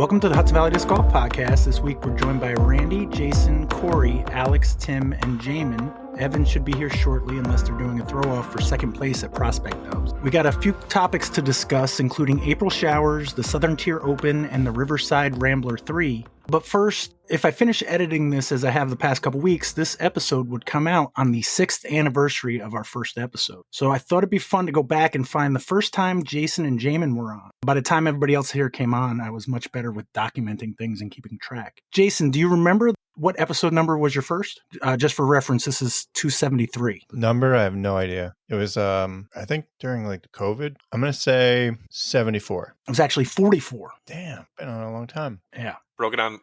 Welcome to the Hudson Valley Disc Golf Podcast. This week we're joined by Randy, Jasan, Corey, Alex, Tim, and Jaimen. Evan should be here shortly unless they're doing a throw-off for second place at Prospect Dubs. We got a few topics to discuss, including April showers, the Southern Tier Open, and the Riverside Rambler 3. But first, if I finish editing this as I have the past couple weeks, this episode would come out on the 6th anniversary of our first episode. So I thought it'd be fun to go back and find the first time Jasan and Jaimen were on. By the time everybody else here came on, I was much better with documenting things and keeping track. Jasan, do you remember what episode number was your first? Just for reference, this is 273. Number? I have no idea. It was, I think during like the COVID, I'm going to say 74. It was actually 44. Damn, been on a long time. Yeah.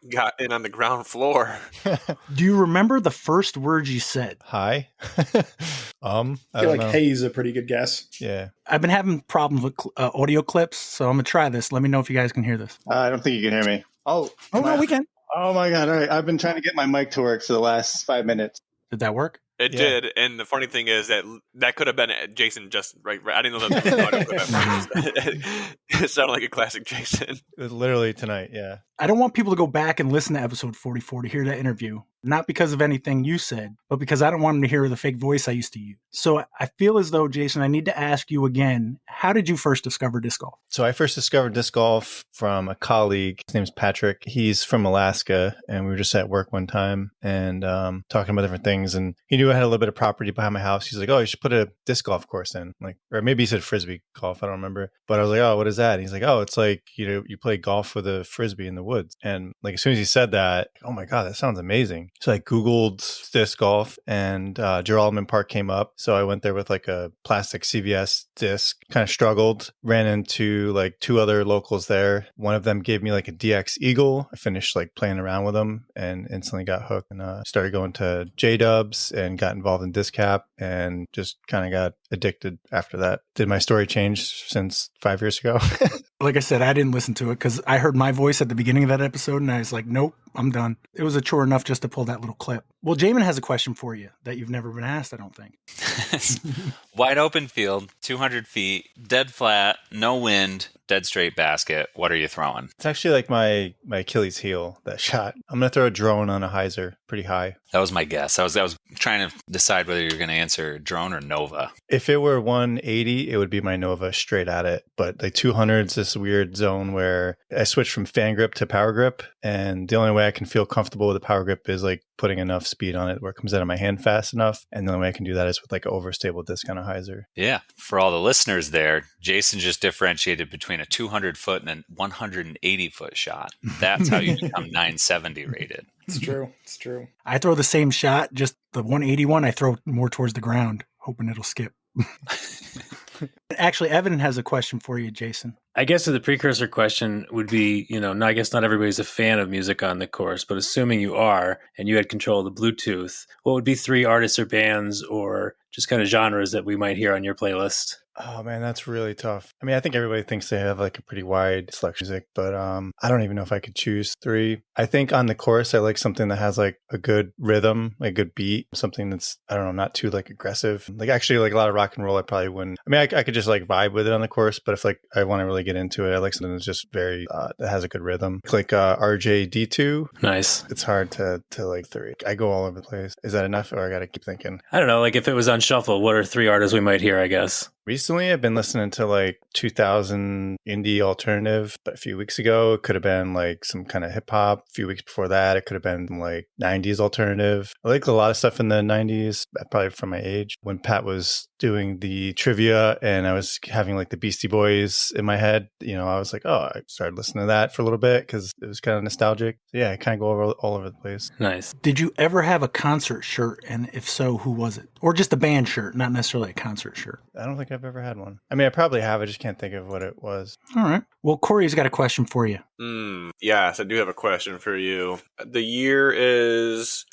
Got in on the ground floor. Do you remember the first words you said? Hi. I feel like hey is a pretty good guess. Yeah. I've been having problems with audio clips, so I'm going to try this. Let me know if you guys can hear this. I don't think you can hear me. No, we can. Oh my God. All right. I've been trying to get my mic to work for the last 5 minutes. Did that work? It did, and the funny thing is that could have been Jasan just right. I didn't know that. It sounded like a classic Jasan. It was literally tonight, yeah. I don't want people to go back and listen to episode 44 to hear that interview. Not because of anything you said, but because I don't want them to hear the fake voice I used to use. So I feel as though, Jasan, I need to ask you again, how did you first discover disc golf? So I first discovered disc golf from a colleague. His name's Patrick. He's from Alaska, and we were just at work one time and talking about different things. And he knew I had a little bit of property behind my house. He's like, oh, you should put a disc golf course in. Or maybe he said frisbee golf. I don't remember. But I was like, oh, what is that? And he's like, oh, it's like, you play golf with a frisbee in the woods. And like, as soon as he said that, oh my God, that sounds amazing. So I Googled disc golf and Geraldman Park came up. So I went there with like a plastic CVS disc, kind of struggled, ran into like two other locals there. One of them gave me like a DX Eagle. I finished like playing around with them and instantly got hooked and started going to J-Dubs and got involved in DisCap and just kind of got addicted after that. Did my story change since 5 years ago? Like I said, I didn't listen to it because I heard my voice at the beginning of that episode and I was like, nope, I'm done. It was a chore enough just to pull that little clip. Well, Jaimen has a question for you that you've never been asked, I don't think. Wide open field, 200 feet, dead flat, no wind, dead straight basket. What are you throwing? It's actually like my Achilles heel, that shot. I'm going to throw a drone on a hyzer pretty high. That was my guess. I was trying to decide whether you're going to answer drone or Nova. If it were 180, it would be my Nova straight at it. But like 200's this weird zone where I switched from fan grip to power grip. And the only way I can feel comfortable with the power grip is like putting enough speed on it where it comes out of my hand fast enough. And the only way I can do that is with like an overstable disc on a hyzer. Yeah. For all the listeners there, Jasan just differentiated between a 200-foot and a 180-foot shot. That's how you become 970 rated. It's true. It's true. I throw the same shot, just the 181, I throw more towards the ground, hoping it'll skip. Actually, Evan has a question for you, Jasan. I guess the precursor question would be, I guess not everybody's a fan of music on the course, but assuming you are and you had control of the Bluetooth, what would be 3 artists or bands or just kind of genres that we might hear on your playlist? Oh man, that's really tough. I mean, I think everybody thinks they have like a pretty wide selection of music, but I don't even know if I could choose 3. I think on the course, I like something that has like a good rhythm, like a good beat, something that's, I don't know, not too like aggressive. Like actually like a lot of rock and roll, I probably wouldn't. I mean, I could just like vibe with it on the course, but if like I want to really get into it, I like something that's just very, that has a good rhythm. Like RJD2. Nice. It's hard to like 3. I go all over the place. Is that enough or I got to keep thinking? I don't know. Like if it was on shuffle, what are 3 artists we might hear, I guess? Recently, I've been listening to like 2000 indie alternative, but a few weeks ago, it could have been like some kind of hip hop. A few weeks before that, it could have been like 90s alternative. I like a lot of stuff in the 90s, probably from my age. When Pat was doing the trivia and I was having like the Beastie Boys in my head, I was like, oh, I started listening to that for a little bit because it was kind of nostalgic. So yeah, I kind of go all over the place. Nice. Did you ever have a concert shirt? And if so, who was it? Or just a band shirt, not necessarily a concert shirt? I don't think I've ever had one. I mean, I probably have. I just can't think of what it was. All right. Well, Corey's got a question for you. Yes, I do have a question for you. The year is...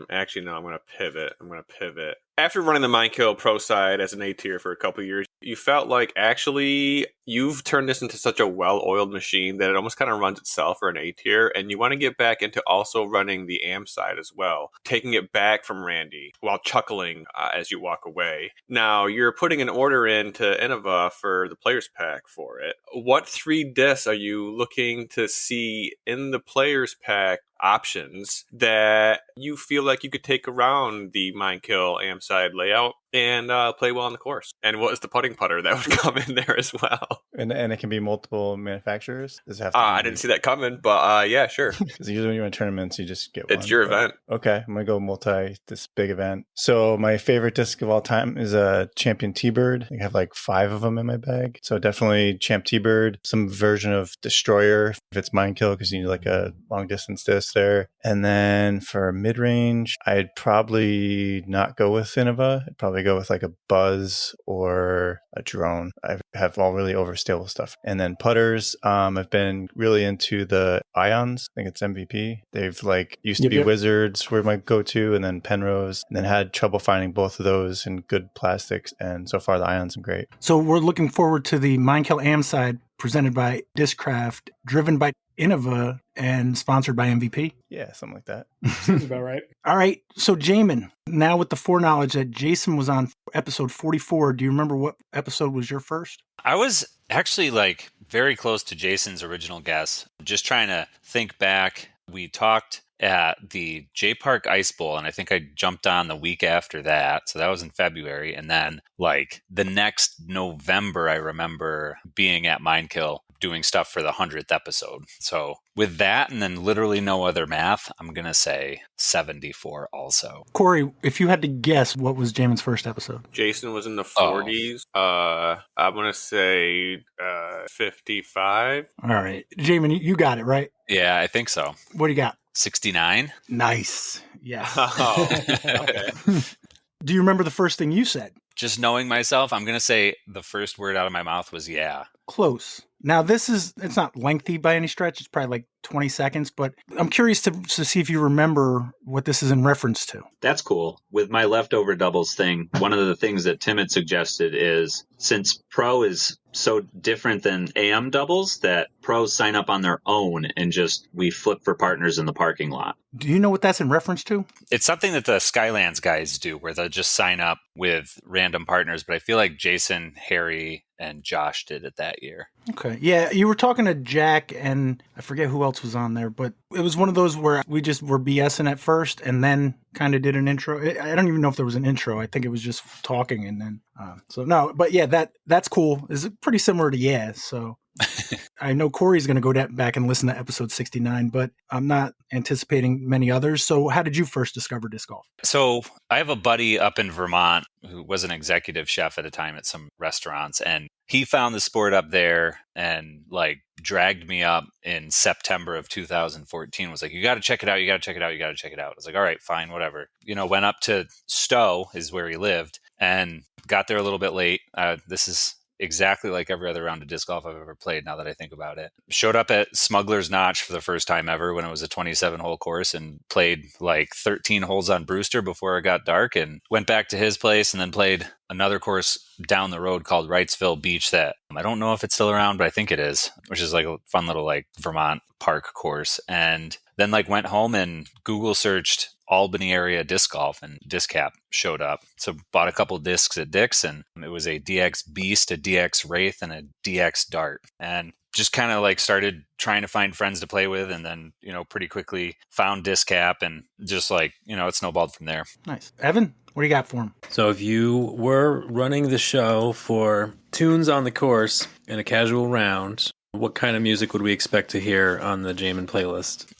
actually, no, I'm going to pivot. After running the Mindkill Pro side as an A tier for a couple of years, you felt like actually you've turned this into such a well-oiled machine that it almost kind of runs itself for an A tier, and you want to get back into also running the AM side as well, taking it back from Randy while chuckling as you walk away. Now, you're putting an order into Innova for the Players Pack for it. What 3 discs are you looking to see in the Players Pack options that you feel like you could take around the Mindkill AM side layout and play well on the course? And what is the putting putter that would come in there as well? And it can be multiple manufacturers? Does it have to I didn't see that coming, but yeah, sure. Because usually when you win tournaments, you just get one. It's your event. Okay, I'm going to go this big event. So my favorite disc of all time is a Champion T-Bird. I have like 5 of them in my bag. So definitely Champ T-Bird, some version of Destroyer if it's Mindkill, because you need like a long distance disc there. And then for mid-range, I'd probably not go with Innova. I'd probably go with like a Buzz or a Drone. I have all really overstable stuff. And then putters, I've been really into the Ions. I think it's MVP. They've like used to be Wizards were my go-to, and then Penrose, and then had trouble finding both of those in good plastics. And so far the Ions are great. So we're looking forward to the Mindkill AM side presented by DisCraft, driven by Innova, and sponsored by MVP. Yeah, something like that. Sounds about right. All right. So Jaimen, now with the foreknowledge that Jason was on episode 44, do you remember what episode was your first? I was actually like very close to Jason's original guess. Just trying to think back. We talked at the J Park Ice Bowl, and I think I jumped on the week after that. So that was in February. And then like the next November, I remember being at Mindkill doing stuff for the 100th episode. So with that and then literally no other math, I'm going to say 74 also. Corey, if you had to guess, what was Jaimen's first episode? Jason was in the 40s. I'm going to say 55. All right. Jaimen, you got it, right? Yeah, I think so. What do you got? 69. Nice. Yes. Oh, okay. Do you remember the first thing you said? Just knowing myself, I'm going to say the first word out of my mouth was yeah. Close. Now, it's not lengthy by any stretch. It's probably like 20 seconds, but I'm curious to see if you remember what this is in reference to. That's cool. With my leftover doubles thing, one of the things that Tim had suggested is since Pro is so different than AM doubles, that pros sign up on their own and we flip for partners in the parking lot. Do you know what that's in reference to? It's something that the Skylands guys do where they'll just sign up with random partners, but I feel like Jason, Harry, and Josh did it that year. Okay. Yeah, you were talking to Jack, and I forget who else was on there, but it was one of those where we just were BSing at first and then kind of did an intro. I don't even know if there was an intro. I think it was just talking and then. So no, but yeah, that's cool. It's pretty similar to yeah. So I know Corey's going to go back and listen to episode 69, but I'm not anticipating many others. So how did you first discover disc golf? So I have a buddy up in Vermont who was an executive chef at a time at some restaurants, and he found the sport up there and like dragged me up in September of 2014. Was like, you got to check it out. You got to check it out. You got to check it out. I was like, all right, fine, whatever. Went up to Stowe is where he lived and got there a little bit late. This is exactly like every other round of disc golf I've ever played now that I think about it. Showed up at Smuggler's Notch for the first time ever when it was a 27-hole course and played like 13 holes on Brewster before it got dark, and went back to his place and then played another course down the road called Wrightsville Beach that I don't know if it's still around, but I think it is, which is like a fun little like Vermont park course. And then like went home and Google searched Albany area disc golf, and DisCap showed up. So bought a couple discs at Dick's, and it was a DX Beast, a DX Wraith, and a DX Dart. And just kind of like started trying to find friends to play with, and then, pretty quickly found DisCap, and just like, it snowballed from there. Nice. Evan, what do you got for him? So if you were running the show for tunes on the course in a casual round, what kind of music would we expect to hear on the Jaimen playlist?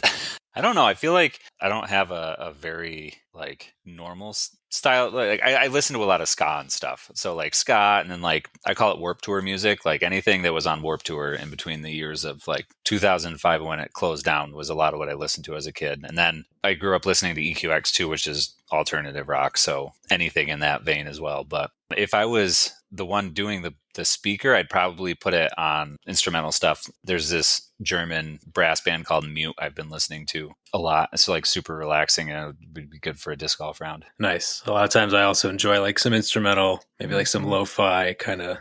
I don't know. I feel like I don't have a very like normal style. Like I listen to a lot of ska and stuff. So like ska, and then like I call it Warped Tour music. Like anything that was on Warped Tour in between the years of like 2005 when it closed down was a lot of what I listened to as a kid. And then I grew up listening to EQX2, which is alternative rock. So anything in that vein as well. But if I was the one doing the speaker, I'd probably put it on instrumental stuff. There's this German brass band called Mute I've been listening to a lot. It's like super relaxing and it would be good for a disc golf round. Nice. A lot of times I also enjoy like some instrumental, maybe like some lo-fi kind of,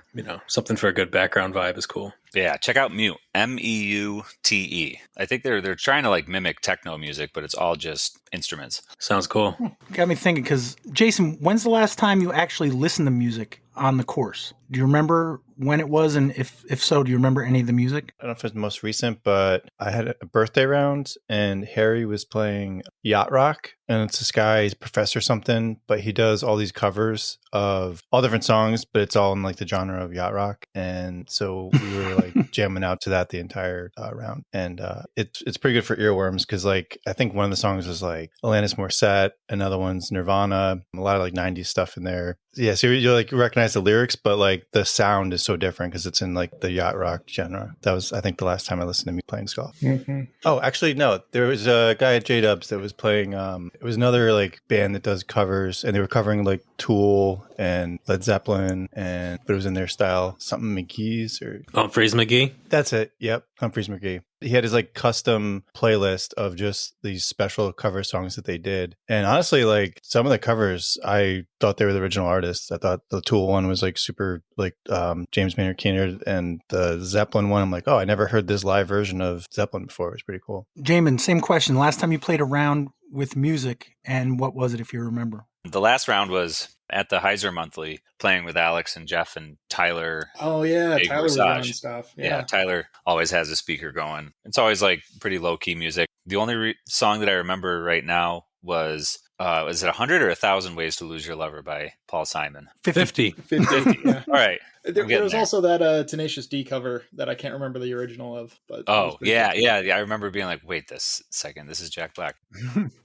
something for a good background vibe is cool. Yeah, check out Mute, Meute. I think they're trying to like mimic techno music, but it's all just instruments. Sounds cool. Got me thinking, because Jason, when's the last time you actually listened to music on the course? Do you remember when it was? And if so, do you remember any of the music? I don't know if it's the most recent, but I had a birthday round and Harry was playing yacht rock. And it's this guy, he's a professor something, but he does all these covers of all different songs, but it's all in like the genre of yacht rock. And so we were like jamming out to that the entire round. And it's pretty good for earworms because like I think one of the songs was like Alanis Morissette, another one's Nirvana, a lot of like 90s stuff in there. Yeah, so you like recognize the lyrics, but like the sound is so different because it's in like the yacht rock genre. That was, I think, the last time I listened to me playing golf. Mm-hmm. Oh, actually, no. There was a guy at J-Dubs that was playing. It was another like band that does covers, and they were covering like Tool and Led Zeppelin, but it was in their style. Something McGee's or Humphreys McGee. That's it. Yep, Humphreys McGee. He had his like custom playlist of just these special cover songs that they did. And honestly, like some of the covers, I thought they were the original artists. I thought the Tool one was like super like James Maynard Keener, and the Zeppelin one, I'm like, oh, I never heard this live version of Zeppelin before. It was pretty cool. Jaimen, same question. Last time you played around with music, and what was it, if you remember? The last round was at the Heiser Monthly, playing with Alex and Jeff and Tyler. Oh, yeah. Big Tyler was Massage. running stuff. Yeah, Tyler always has a speaker going. It's always like pretty low-key music. The only song that I remember right now was it 100 or 1,000 Ways to Lose Your Lover by Paul Simon? 50. 50, yeah. All right. There was also that Tenacious D cover that I can't remember the original of. But oh, yeah. I remember being like, wait this second, this is Jack Black.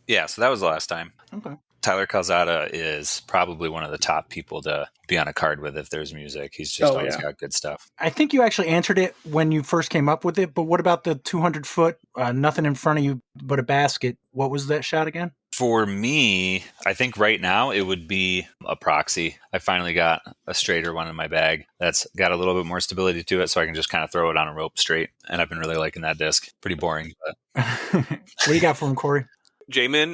Yeah, so that was the last time. Okay. Tyler Calzada is probably one of the top people to be on a card with if there's music. He's just always got good stuff. I think you actually answered it when you first came up with it, but what about the 200-foot, nothing in front of you but a basket? What was that shot again? For me, I think right now it would be a proxy. I finally got a straighter one in my bag that's got a little bit more stability to it, so I can just kind of throw it on a rope straight. And I've been really liking that disc. Pretty boring. But. What do you got for him, Corey? Jaimen,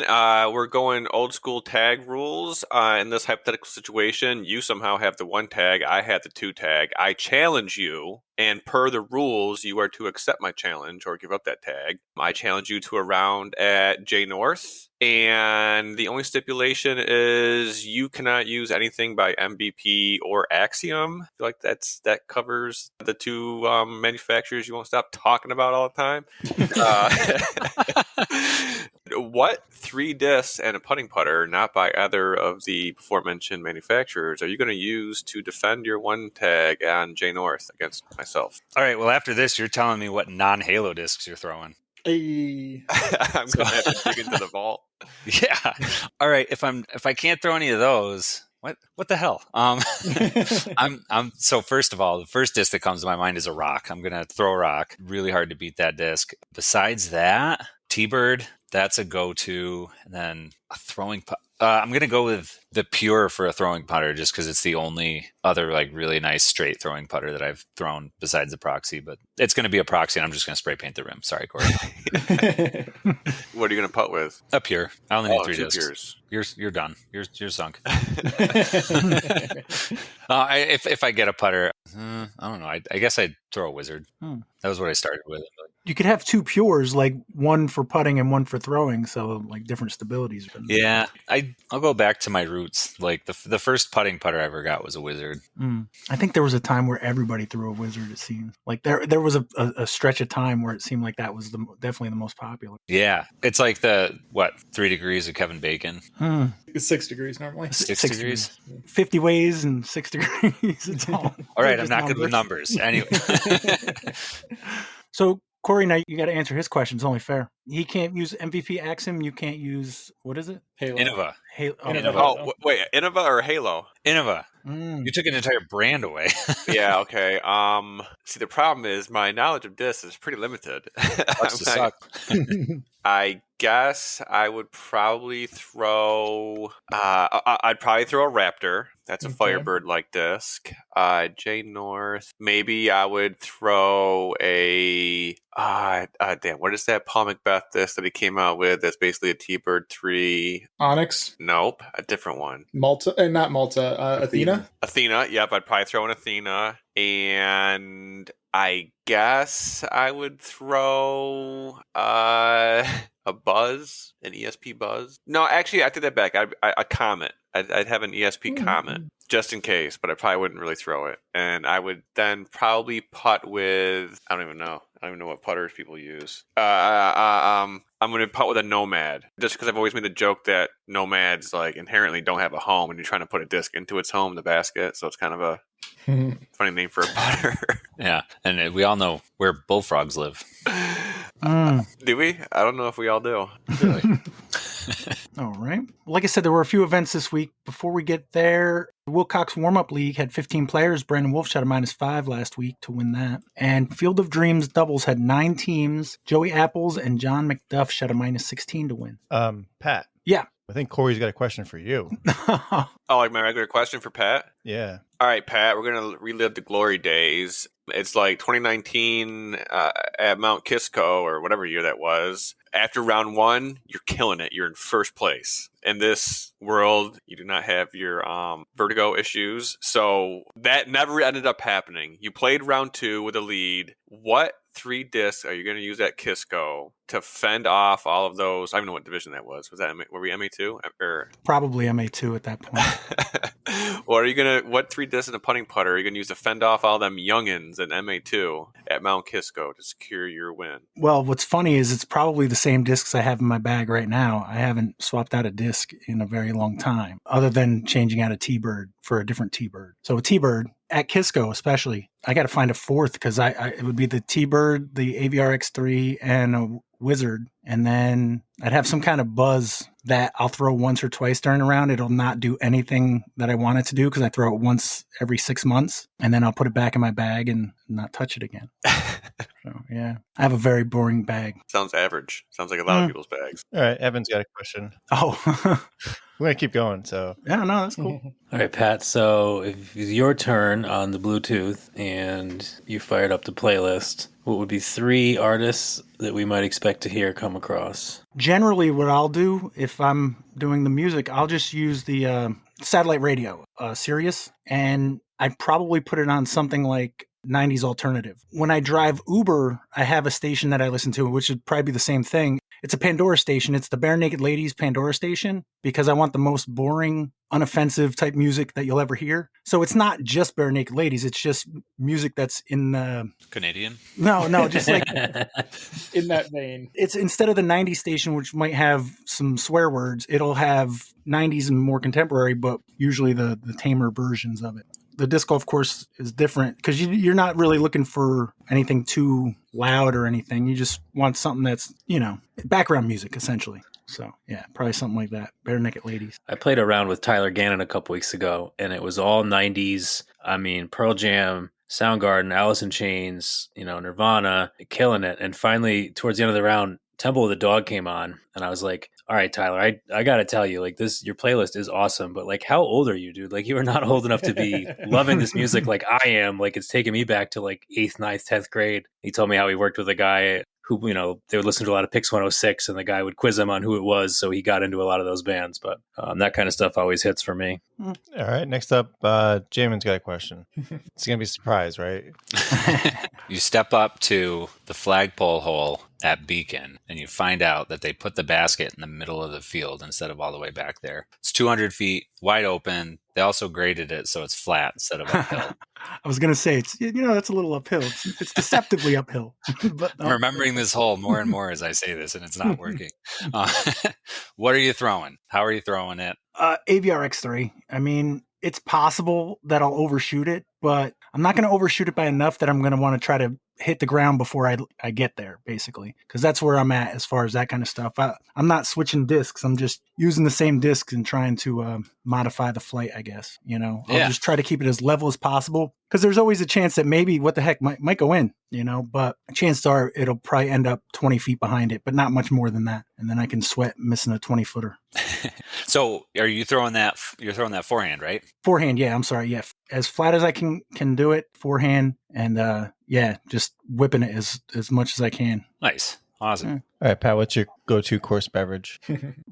we're going old school tag rules. In this hypothetical situation, you somehow have the 1 tag, I have the 2 tag. I challenge you, and per the rules, you are to accept my challenge or give up that tag. I challenge you to a round at J North, and the only stipulation is you cannot use anything by MVP or Axiom. I feel like that covers the 2 manufacturers you won't stop talking about all the time. What 3 discs and a putting putter, not by either of the before-mentioned manufacturers, are you going to use to defend your 1 tag on J North against myself? All right, well, after this, you're telling me what non-Halo discs you're throwing. Hey. I'm going to have to dig into the vault. Yeah. All right, if I can't throw any of those, what the hell? So first of all, the first disc that comes to my mind is a rock. I'm going to throw a rock. Really hard to beat that disc. Besides that, T-Bird, that's a go-to. And then a throwing I'm going to go with the Pure for a throwing putter just because it's the only other like really nice straight throwing putter that I've thrown besides the Proxy. But it's going to be a Proxy and I'm just going to spray paint the rim. Sorry, Corey. What are you going to putt with? A Pure. I only need 3 2 discs. Pures. You're done. You're sunk. If I get a putter, I don't know. I guess I'd throw a Wizard. That was what I started with. You could have 2 Pures, like 1 for putting and 1 for throwing, so like different stabilities. Yeah, I'll go back to my roots. Like the first putting putter I ever got was a Wizard. I think there was a time where everybody threw a Wizard. It seemed like there was a stretch of time where it seemed like that was definitely the most popular. Yeah, it's like 3 degrees of Kevin Bacon. It's 6 degrees normally. 6 degrees. 50 ways and 6 degrees. It's all right, I'm not good with numbers. Anyway. So, Corey, now you got to answer his question. It's only fair. He can't use MVP Axiom. You can't use, what is it? Halo. Innova. Innova. Oh, wait, Innova or Halo? Innova. You took an entire brand away. Yeah, okay. See, the problem is my knowledge of discs is pretty limited. I guess I would probably throw. I'd probably throw a Raptor. That's a Firebird-like disc. J North. Maybe I would throw a. Damn, what is that Paul Macbeth disc that he came out with? That's basically a T-Bird 3. Onyx. Nope, a different one. Malta, not Malta. Athena. Athena. Yep, I'd probably throw an Athena, and I guess I would throw a Buzz, an ESP Buzz. No, actually, I take that back. A Comet. I'd have an ESP Comet just in case, but I probably wouldn't really throw it. And I would then probably putt with, I don't even know what putters people use. I'm going to putt with a Nomad, just because I've always made the joke that Nomads like inherently don't have a home, and you're trying to put a disc into its home, the basket. So it's kind of a funny name for a putter. Yeah, and we all know where bullfrogs live. Do we? I don't know if we all do. Really? All right. Like I said, there were a few events this week. Before we get there, the Wilcox Warm-Up League had 15 players. Brandon Wolf shot a -5 last week to win that. And Field of Dreams doubles had 9 teams. Joey Apples and John McDuff shot a -16 to win. Pat. Yeah. I think Corey's got a question for you. Oh, like my regular question for Pat? Yeah. All right, Pat, we're going to relive the glory days. It's like 2019 at Mount Kisco or whatever year that was. After round 1, you're killing it. You're in first place. In this world, you do not have your vertigo issues. So that never ended up happening. You played round 2 with a lead. What 3 discs are you going to use at Kisco to fend off all of those? I don't know what division that was. Was that were we MA2? Or Probably MA2 at that point. Or are you gonna what 3 discs in a putting putter are you gonna use to fend off all them youngins at MA2 at Mount Kisco to secure your win? Well, what's funny is it's probably the same discs I have in my bag right now. I haven't swapped out a disc in a very long time, other than changing out a T-Bird for a different T-Bird. So a T-Bird at Kisco, especially, I got to find a fourth because it would be the T-Bird, the AVR X3, and a Wizard, and then I'd have some kind of Buzz that I'll throw once or twice during a round. It'll not do anything that I want it to do because I throw it once every 6 months, and then I'll put it back in my bag and not touch it again. So, yeah. I have a very boring bag. Sounds average. Sounds like a lot of people's bags. All right, Evan's got a question. Oh. We're going to keep going, so. Yeah, no, that's cool. All right, Pat, so if it's your turn on the Bluetooth and you fired up the playlist, what would be 3 artists that we might expect to hear come across? Generally, what I'll do if I'm doing the music, I'll just use the satellite radio, Sirius, and I'd probably put it on something like 90s alternative. When I drive Uber, I have a station that I listen to, which would probably be the same thing. It's a Pandora station. It's the Bare Naked Ladies Pandora station because I want the most boring, unoffensive type music that you'll ever hear. So it's not just Bare Naked Ladies. It's just music that's in the... Canadian? No, just like... in that vein. It's instead of the 90s station, which might have some swear words, it'll have 90s and more contemporary, but usually the tamer versions of it. The disc golf course is different because you're not really looking for anything too loud or anything. You just want something that's, background music, essentially. So, yeah, probably something like that. Bare Naked Ladies. I played around with Tyler Gannon a couple weeks ago, and it was all 90s. I mean, Pearl Jam, Soundgarden, Alice in Chains, Nirvana, killing it. And finally, towards the end of the round, Temple of the Dog came on, and I was like, all right, Tyler, I got to tell you, like, your playlist is awesome, but, like, how old are you, dude? Like, you are not old enough to be loving this music like I am. Like, it's taking me back to, like, 8th, 9th, 10th grade. He told me how he worked with a guy who, they would listen to a lot of Pix 106, and the guy would quiz him on who it was, so he got into a lot of those bands. But that kind of stuff always hits for me. All right, next up, Jaimen's got a question. It's going to be a surprise, right? You step up to the flagpole hole at Beacon, and you find out that they put the basket in the middle of the field instead of all the way back there. It's 200 feet, wide open. They also graded it so it's flat instead of uphill. I was going to say, it's that's a little uphill. It's deceptively uphill. But, I'm remembering this hole more and more as I say this, and it's not working. What are you throwing? How are you throwing it? AVR X3. I mean, it's possible that I'll overshoot it, but I'm not going to overshoot it by enough that I'm going to want to try to hit the ground before I get there, basically, because that's where I'm at as far as that kind of stuff. I'm not switching discs. I'm just using the same discs and trying to modify the flight, I guess. I'll just try to keep it as level as possible, because there's always a chance that maybe what the heck might go in, but chances are it'll probably end up 20 feet behind it, but not much more than that. And then I can sweat missing a 20-footer. So are you throwing that? You're throwing that forehand, right? Forehand, yeah. I'm sorry, yeah. As flat as I can do it, forehand, and just whipping it as much as I can. Nice, awesome. Yeah. All right, Pat, what's your go-to course beverage?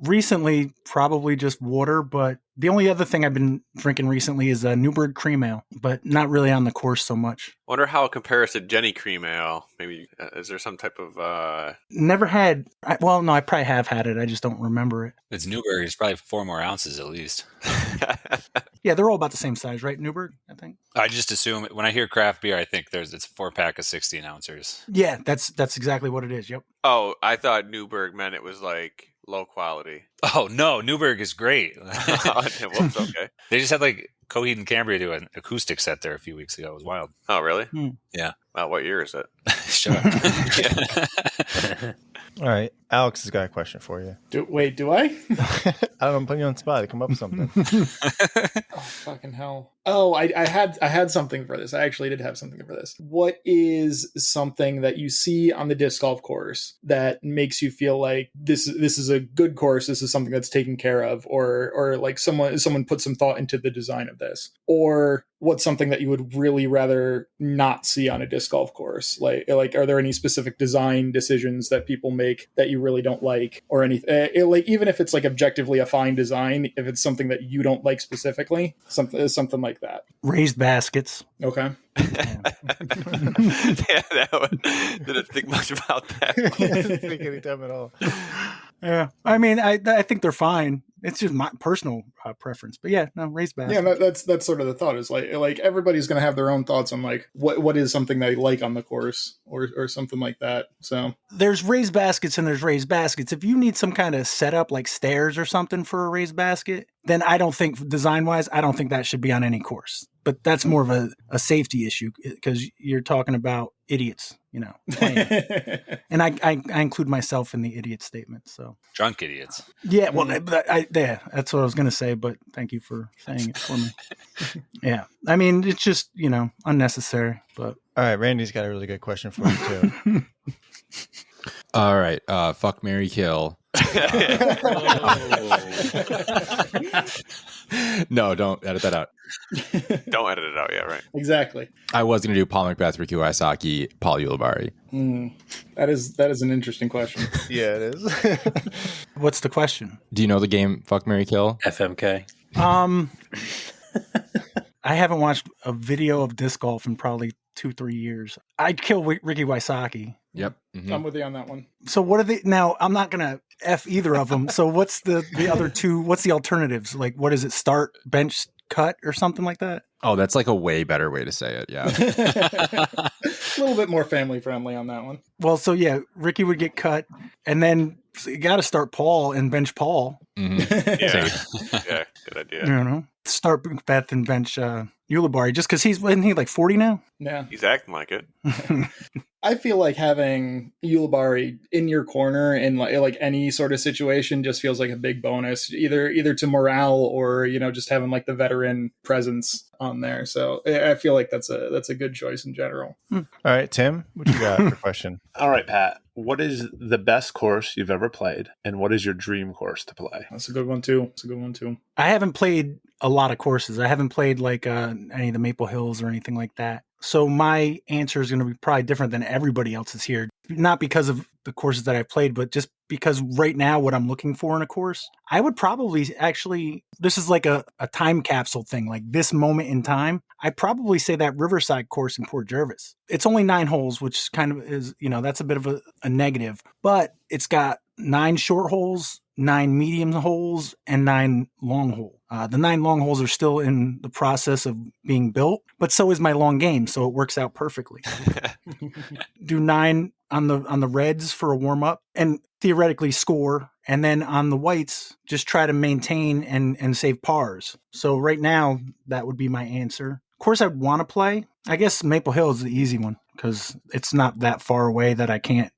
Recently, probably just water, but the only other thing I've been drinking recently is Newburgh Cream Ale, but not really on the course so much. Wonder how it compares to Jenny Cream Ale. Maybe is there some type of? Never had. Well, no, I probably have had it. I just don't remember it. It's Newburgh. It's probably 4 more ounces at least. Yeah, they're all about the same size, right? Newburgh, I think. I just assume when I hear craft beer, I think it's a 4-pack of 16 ounces. Yeah, that's exactly what it is. Yep. Oh, I thought Newburgh meant it was like low quality. Oh no, Newburgh is great. Whoops, okay. They just had like Coheed and Cambria do an acoustic set there a few weeks ago. It was wild. Oh, really? Yeah. Wow, what year is it? Shut up. All right, Alex has got a question for you. Do I? I don't know, I'm putting you on the spot. Come up with something. Oh, fucking hell. Oh, I had something for this. I actually did have something for this. What is something that you see on the disc golf course that makes you feel like this is a good course, this is something that's taken care of, or like someone put some thought into the design of this? Or what's something that you would really rather not see on a disc golf course? Like are there any specific design decisions that people make that you really don't like, or anything? Like even if it's like objectively a fine design, if it's something that you don't like specifically, something like that. Raised baskets. Okay. Yeah, that one. Didn't think much about that. Didn't think any time at all. Yeah, I mean, I think they're fine. It's just my personal preference, but yeah, no, raised baskets. Yeah, that's sort of the thought, is like everybody's going to have their own thoughts on like what is something they like on the course or something like that. So there's raised baskets and there's raised baskets. If you need some kind of setup like stairs or something for a raised basket, then I don't think design wise, I don't think that should be on any course. But that's more of a safety issue, because you're talking about idiots, playing. And I include myself in the idiot statement. So Drunk idiots. Yeah, well, that's what I was going to say, but thank you for saying it for me. Yeah, I mean, it's just, unnecessary. But all right, Randy's got a really good question for you too. All right, fuck, marry, kill. No, don't edit that out. Don't edit it out. Yeah, right. Exactly. I was going to do Paul Macbeth, Ricky Wysocki, Paul Ulibarri. That is an interesting question. Yeah, it is. What's the question? Do you know the game Fuck, Marry, Kill? FMK. I haven't watched a video of disc golf in probably 2-3 years. I'd kill Ricky Wysocki. Yep. Mm-hmm. I'm with you on that one. So what are they now? I'm not gonna F either of them. So what's the other two? What's the alternatives? Like, what is it? Start, bench, cut, or something like that? Oh, that's like a way better way to say it. Yeah. A little bit more family friendly on that one. Well, so yeah, Ricky would get cut, and then you got to start Paul and bench Paul. Mm-hmm. Yeah, good idea. Start Beth and bench Ulibarri, just because isn't he like 40 now? Yeah, he's acting like it. I feel like having Ulibarri in your corner in like any sort of situation just feels like a big bonus, either to morale or just having like the veteran presence on there. So I feel like that's a good choice in general. All right, Tim, what you got for question? All right, Pat. What is the best course you've ever played, and what is your dream course to play? That's a good one too. I haven't played a lot of courses. I haven't played like any of the Maple Hills or anything like that. So my answer is going to be probably different than everybody else's here. Not because of the courses that I've played, but just because right now what I'm looking for in a course, I would probably actually, this is like a time capsule thing, like this moment in time. I'd probably say that Riverside course in Port Jervis. It's only 9 holes, which kind of is, that's a bit of a negative, but it's got 9 short holes, 9 medium holes, and 9 long holes. The 9 long holes are still in the process of being built, but so is my long game, so it works out perfectly. Do 9 on the reds for a warm up and theoretically score, and then on the whites just try to maintain and save pars. So right now that would be my answer. Of course, I'd want to play. I guess Maple Hill is the easy one because it's not that far away that I can't,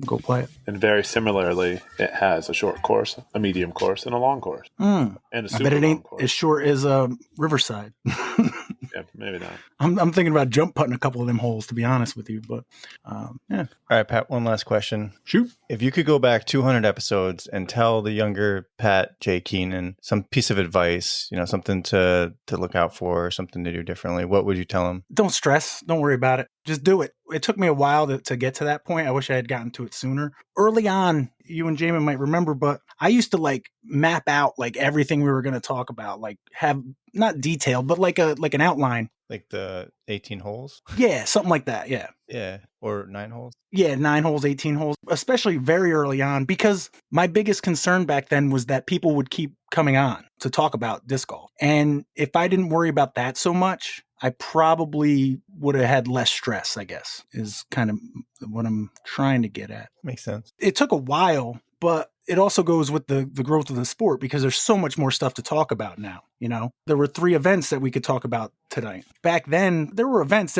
go play it. And very similarly, it has a short course, a medium course, and a long course. And a I super bet it long ain't course. as short as Riverside. Yeah, maybe not. I'm thinking about jump putting a couple of them holes, to be honest with you. But yeah. All right, Pat, one last question. Shoot. If you could go back 200 episodes and tell the younger Pat J. Keenan some piece of advice, something to look out for, something to do differently, what would you tell him? Don't stress. Don't worry about it. Just do it. It took me a while to get to that point. I wish I had gotten to it sooner. Early on, you and Jaimen might remember, but I used to map out everything we were going to talk about, have not detailed, but an outline. Like the 18 holes? Yeah, something like that. Yeah. Yeah. Or 9 holes? Yeah, 9 holes, 18 holes, especially very early on, because my biggest concern back then was that people would keep coming on to talk about disc golf. And if I didn't worry about that so much, I probably would have had less stress, I guess, is kind of what I'm trying to get at. Makes sense. It took a while, but it also goes with the growth of the sport because there's so much more stuff to talk about now. There were 3 events that we could talk about tonight. Back then, there were events.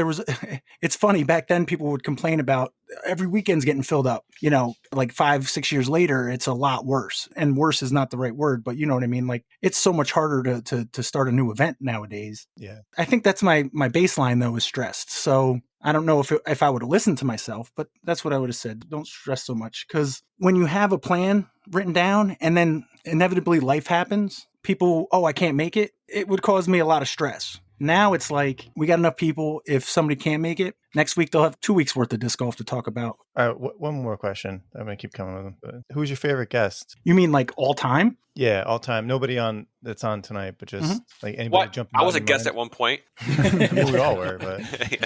It's funny. Back then, people would complain about every weekend's getting filled up. 5-6 years later, it's a lot worse. And worse is not the right word, but you know what I mean? It's so much harder to start a new event nowadays. Yeah. I think that's my baseline, though, is stressed. So I don't know if I would have listened to myself, but that's what I would have said. Don't stress so much, because when you have a plan written down and then inevitably life happens, people, I can't make it. It would cause me a lot of stress. Now it's we got enough people. If somebody can't make it, next week they'll have 2 weeks worth of disc golf to talk about. All right, one more question. I'm going to keep coming with them. But who's your favorite guest? You mean all time? Yeah, all time. Nobody that's on tonight, but just anybody jumping. I was a guest at one point. We all were, but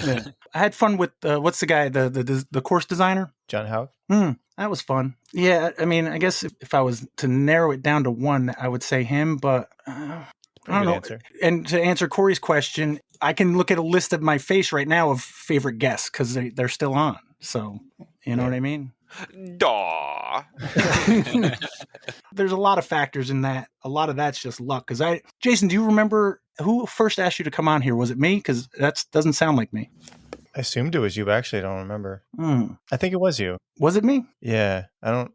yeah. I had fun with what's the guy, the course designer? John Houck. That was fun. Yeah, I mean, I guess if I was to narrow it down to one, I would say him, but I don't know. Answer. And to answer Corey's question, I can look at a list of my face right now of favorite guests because they're still on. So, you know what I mean? Daw. There's a lot of factors in that. A lot of that's just luck. Jason, do you remember who first asked you to come on here? Was it me? Because that doesn't sound like me. I assumed it was you, but actually I don't remember. I think it was you. Was it me? Yeah. I don't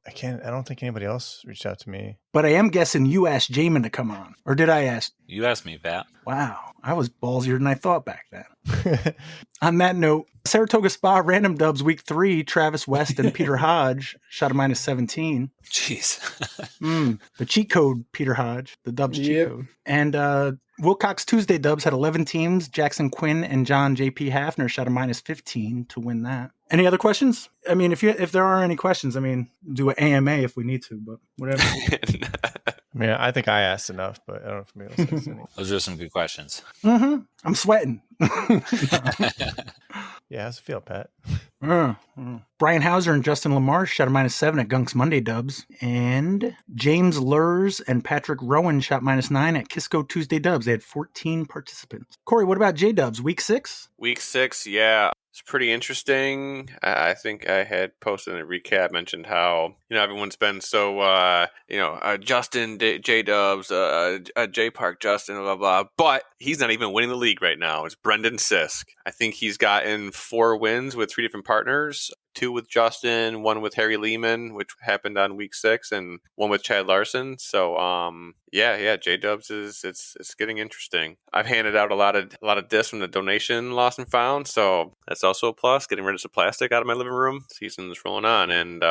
think anybody else reached out to me. But I am guessing you asked Jaimen to come on. Or did I ask? You asked me, Pat. Wow. I was ballsier than I thought back then. On that note, Saratoga Spa Random Dubs Week 3, Travis West and Peter Hodge shot a -17. Jeez. The cheat code, Peter Hodge, the Dubs cheat code. And Wilcox Tuesday Dubs had 11 teams. Jackson Quinn and John J.P. Hafner shot a -15 to win that. Any other questions? I mean, if there are any questions, do an AMA if we need to, but whatever. I think I asked enough, but I don't know if anybody else has any. Those are some good questions. I'm sweating. Yeah, how's it feel, Pat? Brian Hauser and Justin Lamar shot a -7 at Gunks Monday Dubs. And James Lurs and Patrick Rowan shot -9 at Kisco Tuesday Dubs. They had 14 participants. Corey, what about J Dubs? Week 6? Week 6, yeah. It's pretty interesting. I think I had posted in a recap, mentioned how, everyone's been so, Justin, J-Dubs, J-Park, Justin, blah, blah. But he's not even winning the league right now. It's Brendan Sisk. I think he's gotten 4 wins with 3 different partners. 2 with Justin, 1 with Harry Lehman, which happened on week 6, and 1 with Chad Larson. So, J-Dubs it's getting interesting. I've handed out a lot of discs from the donation lost and found, so that's also a plus. Getting rid of some plastic out of my living room. Season's rolling on, and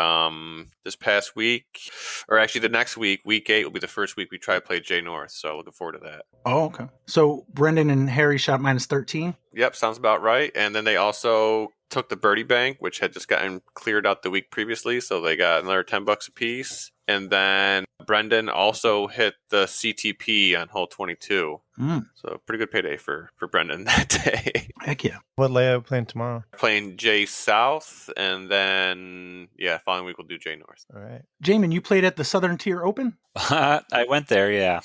this past week, or actually the next week, week 8 will be the first week we try to play J North. So looking forward to that. Oh, okay. So Brendan and Harry shot -13. Yep, sounds about right. And then they also took the birdie bank, which had just gotten cleared out the week previously, so they got another $10 a piece. And then Brendan also hit the CTP on hole 22. So pretty good payday for Brendan that day. Heck yeah. What layout are we playing tomorrow? Playing J South, and then, following week we'll do J North. All right. Jaimen, you played at the Southern Tier Open? I went there, yeah.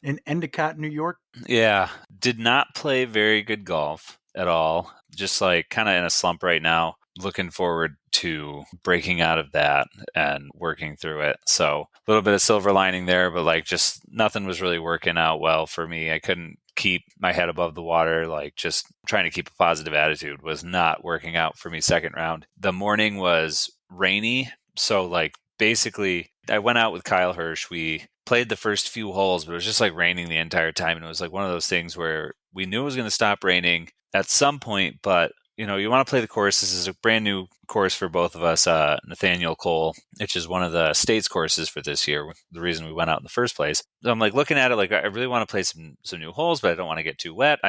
In Endicott, New York? Yeah. Did not play very good golf at all. Just kind of in a slump right now. looking forward to breaking out of that and working through it. So a little bit of silver lining there, but like just nothing was really working out well for me. I couldn't keep my head above the water. Like just trying to keep a positive attitude was not working out for me second round. The morning was rainy. So like basically I went out with Kyle Hirsch. We played the first few holes, but it was just like raining the entire time. And it was like one of those things where we knew it was going to stop raining at some point, but you know, you want to play the course. This is a brand new course for both of us. Nathaniel Cole, which is one of the state's courses for this year, the reason we went out in the first place. So I'm like looking at it like I really want to play some new holes, but I don't want to get too wet.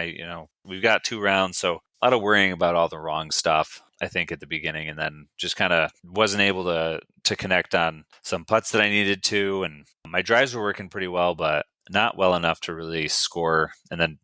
We've got 2 rounds, so a lot of worrying about all the wrong stuff, I think, at the beginning, and then just kind of wasn't able to connect on some putts that I needed to, and my drives were working pretty well, but not well enough to really score, and then,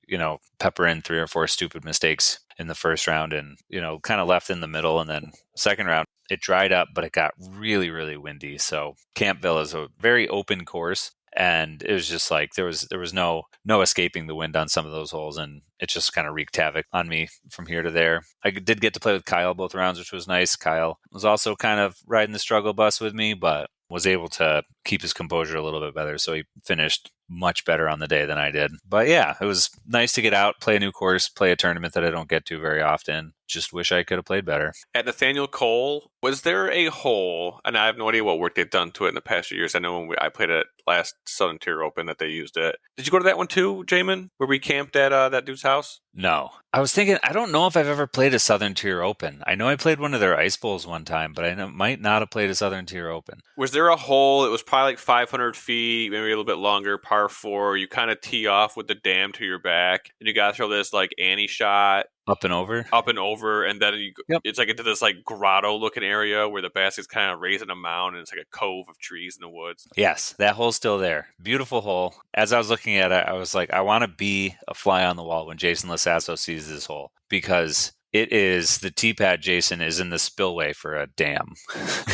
pepper in 3 or 4 stupid mistakes in the first round and, kind of left in the middle. And then second round, it dried up, but it got really, really windy. So Campville is a very open course. And it was just like there was no escaping the wind on some of those holes, and it just kind of wreaked havoc on me from here to there. I did get to play with Kyle both rounds, which was nice. Kyle was also kind of riding the struggle bus with me, but was able to keep his composure a little bit better. So he finished much better on the day than I did. But yeah, it was nice to get out, play a new course, play a tournament that I don't get to very often. Just wish I could have played better. At Nathaniel Cole, was there a hole, and I have no idea what work they've done to it in the past few years. I know when I played it last Southern Tier Open that they used it. Did you go to that one too, Jaimen, where we camped at that dude's house? No. I was thinking, I don't know if I've ever played a Southern Tier Open. I know I played one of their ice bowls one time, but I might not have played a Southern Tier Open. Was there a hole, it was probably like 500 feet, maybe a little bit longer, par 4, you kind of tee off with the dam to your back, and you got to throw this like Annie shot. Up and over, and then it's like into this like grotto-looking area where the basket's kind of raising a mound, and it's like a cove of trees in the woods. Yes, that hole's still there. Beautiful hole. As I was looking at it, I was like, I want to be a fly on the wall when Jason Lasasso sees this hole, because it is the tee pad. Jason is in the spillway for a dam.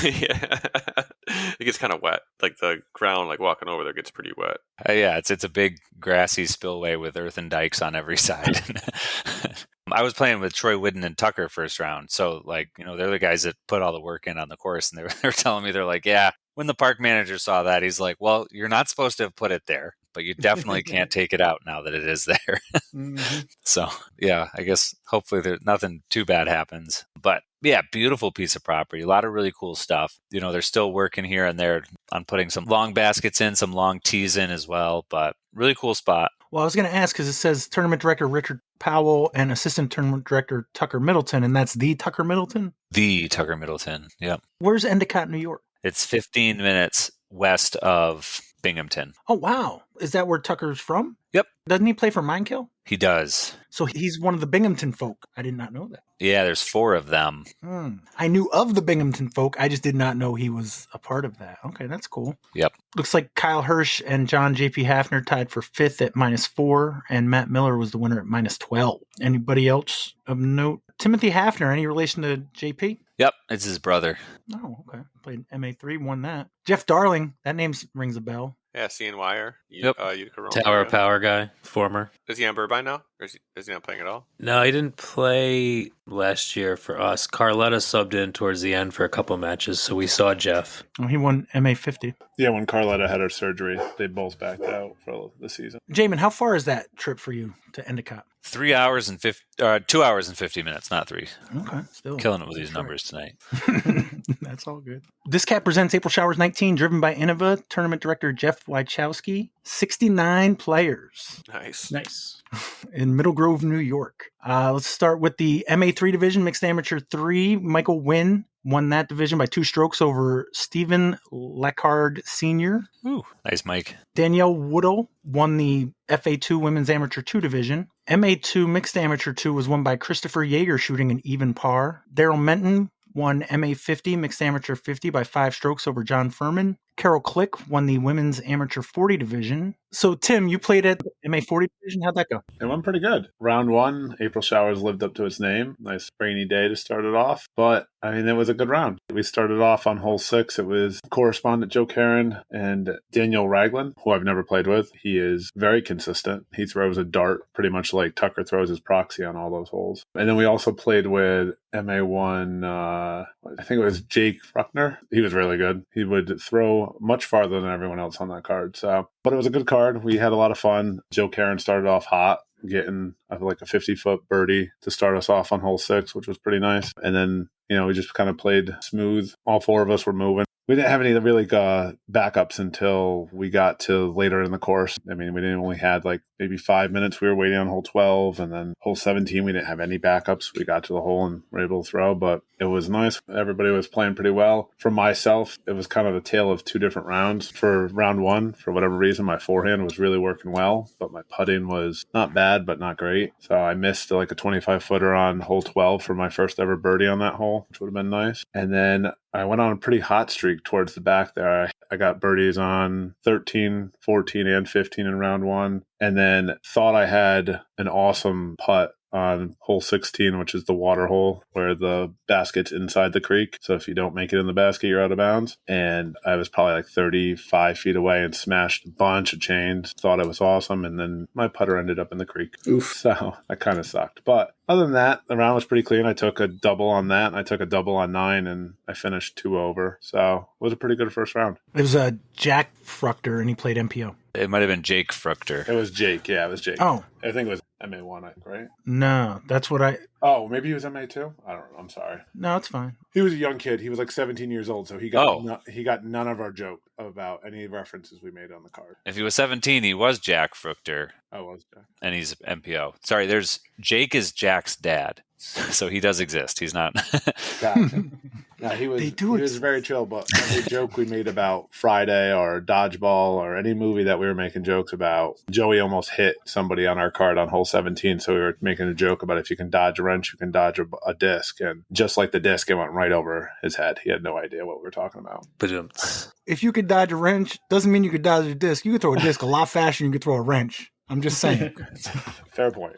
Yeah, it gets kind of wet. Like the ground, like walking over there, gets pretty wet. Yeah, it's a big grassy spillway with earthen dikes on every side. I was playing with Troy Whidden and Tucker first round. So, like, they're the guys that put all the work in on the course. And they're telling me, they're like, yeah, when the park manager saw that, he's like, well, you're not supposed to have put it there, but you definitely can't take it out now that it is there. Mm-hmm. So, yeah, I guess hopefully nothing too bad happens. But yeah, beautiful piece of property. A lot of really cool stuff. They're still working here and there on putting some long baskets in, some long tees in as well. But really cool spot. Well, I was going to ask because it says tournament director Richard Powell and assistant tournament director Tucker Middleton, and that's the Tucker Middleton? The Tucker Middleton, yep. Where's Endicott, New York? It's 15 minutes west of Binghamton. Oh, wow. Is that where Tucker's from? Yep. Doesn't he play for Minekill? He does. So he's one of the Binghamton folk. I did not know that. Yeah, there's 4 of them. I knew of the Binghamton folk. I just did not know he was a part of that. Okay, that's cool. Yep. Looks like Kyle Hirsch and John J.P. Hafner tied for 5th at -4, and Matt Miller was the winner at -12. Anybody else of note? Timothy Hafner, any relation to J.P.? Yep, it's his brother. Oh, okay. Played MA3, won that. Jeff Darling, that name rings a bell. Yeah, CNYer. Yep. Tower Power guy, former. Is he on Burbine now? Or is he not playing at all? No, he didn't play last year for us. Carletta subbed in towards the end for a couple matches, so we saw Jeff. Oh, he won MA50. Yeah, when Carletta had her surgery, they both backed out for the season. Jaimen, how far is that trip for you to Endicott? 2 hours and 50 minutes, not 3. Okay, still killing it with these numbers tonight. That's all good. DisCap presents April Showers 19, driven by Innova. Tournament director Jeff Wachowski. 69 players. Nice. In Middle Grove, New York. Let's start with the MA3 division, mixed amateur 3. Michael Wynn won that division by 2 strokes over Stephen Leckard Sr. Ooh, nice, Mike. Danielle Woodall won the FA2 Women's Amateur 2 division. MA2 Mixed Amateur 2 was won by Christopher Yeager, shooting an even par. Daryl Menton won MA50 Mixed Amateur 50 by 5 strokes over John Furman. Carol Click won the women's amateur 40 division. So, Tim, you played at MA 40 division. How'd that go? It went pretty good. Round one, April Showers lived up to its name. Nice rainy day to start it off. But, I mean, it was a good round. We started off on hole 6. It was correspondent Joe Karen and Daniel Ragland, who I've never played with. He is very consistent. He throws a dart pretty much like Tucker throws his proxy on all those holes. And then we also played with MA1, I think it was Jake Fruckner. He was really good. He would throw much farther than everyone else on that card. But it was a good card. We had a lot of fun. Joe Karen started off hot, getting like a 50-foot birdie to start us off on hole 6, which was pretty nice. And then, we just kind of played smooth. All 4 of us were moving. We didn't have any really backups until we got to later in the course. I mean, we only had like maybe 5 minutes. We were waiting on hole 12, and then hole 17, we didn't have any backups. We got to the hole and were able to throw, but it was nice. Everybody was playing pretty well. For myself, it was kind of a tale of 2 different rounds. For round 1, for whatever reason, my forehand was really working well, but my putting was not bad, but not great. So I missed like a 25-footer on hole 12 for my first ever birdie on that hole, which would have been nice. And then I went on a pretty hot streak towards the back there. I got birdies on 13, 14, and 15 in round 1, and then thought I had an awesome putt on hole 16, which is the water hole where the basket's inside the creek. So if you don't make it in the basket, you're out of bounds. And I was probably like 35 feet away and smashed a bunch of chains. Thought it was awesome. And then my putter ended up in the creek. Oof. So that kind of sucked. But other than that, the round was pretty clean. I took a double on that. And I took a double on 9, and I finished 2 over. So it was a pretty good first round. It was Jack Fruchter, and he played MPO. It might have been Jake Fruchter. It was Jake. Yeah, it was Jake. Oh. I think it was MA1, right? No, that's what I... Oh, maybe he was MA2? I don't know. I'm sorry. No, it's fine. He was a young kid. He was like 17 years old, so he got none of our joke about any references we made on the card. If he was 17, he was Jack Fruchter. I was Jack. And he's MPO. Sorry, Jake is Jack's dad. So he does exist. He's not... Gotcha. No, he was very chill, but every joke we made about Friday or Dodgeball or any movie that we were making jokes about, Joey almost hit somebody on our card on hole 17. So we were making a joke about if you can dodge a wrench, you can dodge a disc. And just like the disc, it went right over his head. He had no idea what we were talking about. If you could dodge a wrench, doesn't mean you could dodge a disc. You could throw a disc a lot faster than you could throw a wrench. I'm just saying. Fair point.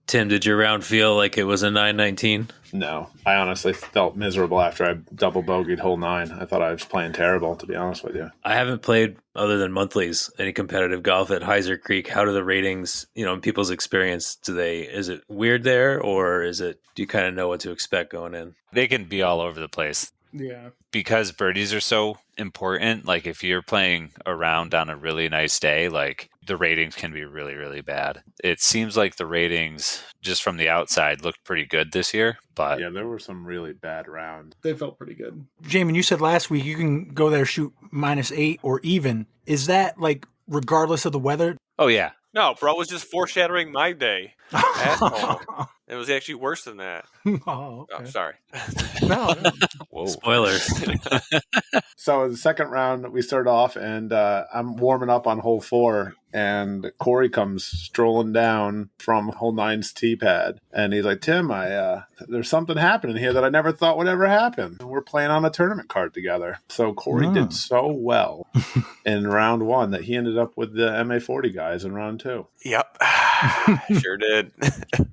Tim, did your round feel like it was a 9-19? No, I honestly felt miserable after I double bogeyed hole 9. I thought I was playing terrible, to be honest with you. I haven't played, other than monthlies, any competitive golf at Heiser Creek. How do the ratings, in people's experience, is it weird there, or do you kind of know what to expect going in? They can be all over the place. Yeah. Because birdies are so important, like if you're playing around on a really nice day, like the ratings can be really, really bad. It seems like the ratings, just from the outside, looked pretty good this year, but... Yeah, there were some really bad rounds. They felt pretty good. Jaimen, you said last week you can go there, shoot -8 or even. Is that like regardless of the weather? Oh, yeah. No, bro, it was just foreshadowing my day. Asshole. It was actually worse than that. Oh, okay. Oh, sorry. No. Whoa. Spoilers. So the second round, we started off, and I'm warming up on hole 4, and Corey comes strolling down from hole 9's tee pad, and he's like, Tim, there's something happening here that I never thought would ever happen. We're playing on a tournament card together. So Corey did so well in round 1 that he ended up with the MA40 guys in round 2. Yep. Sure did.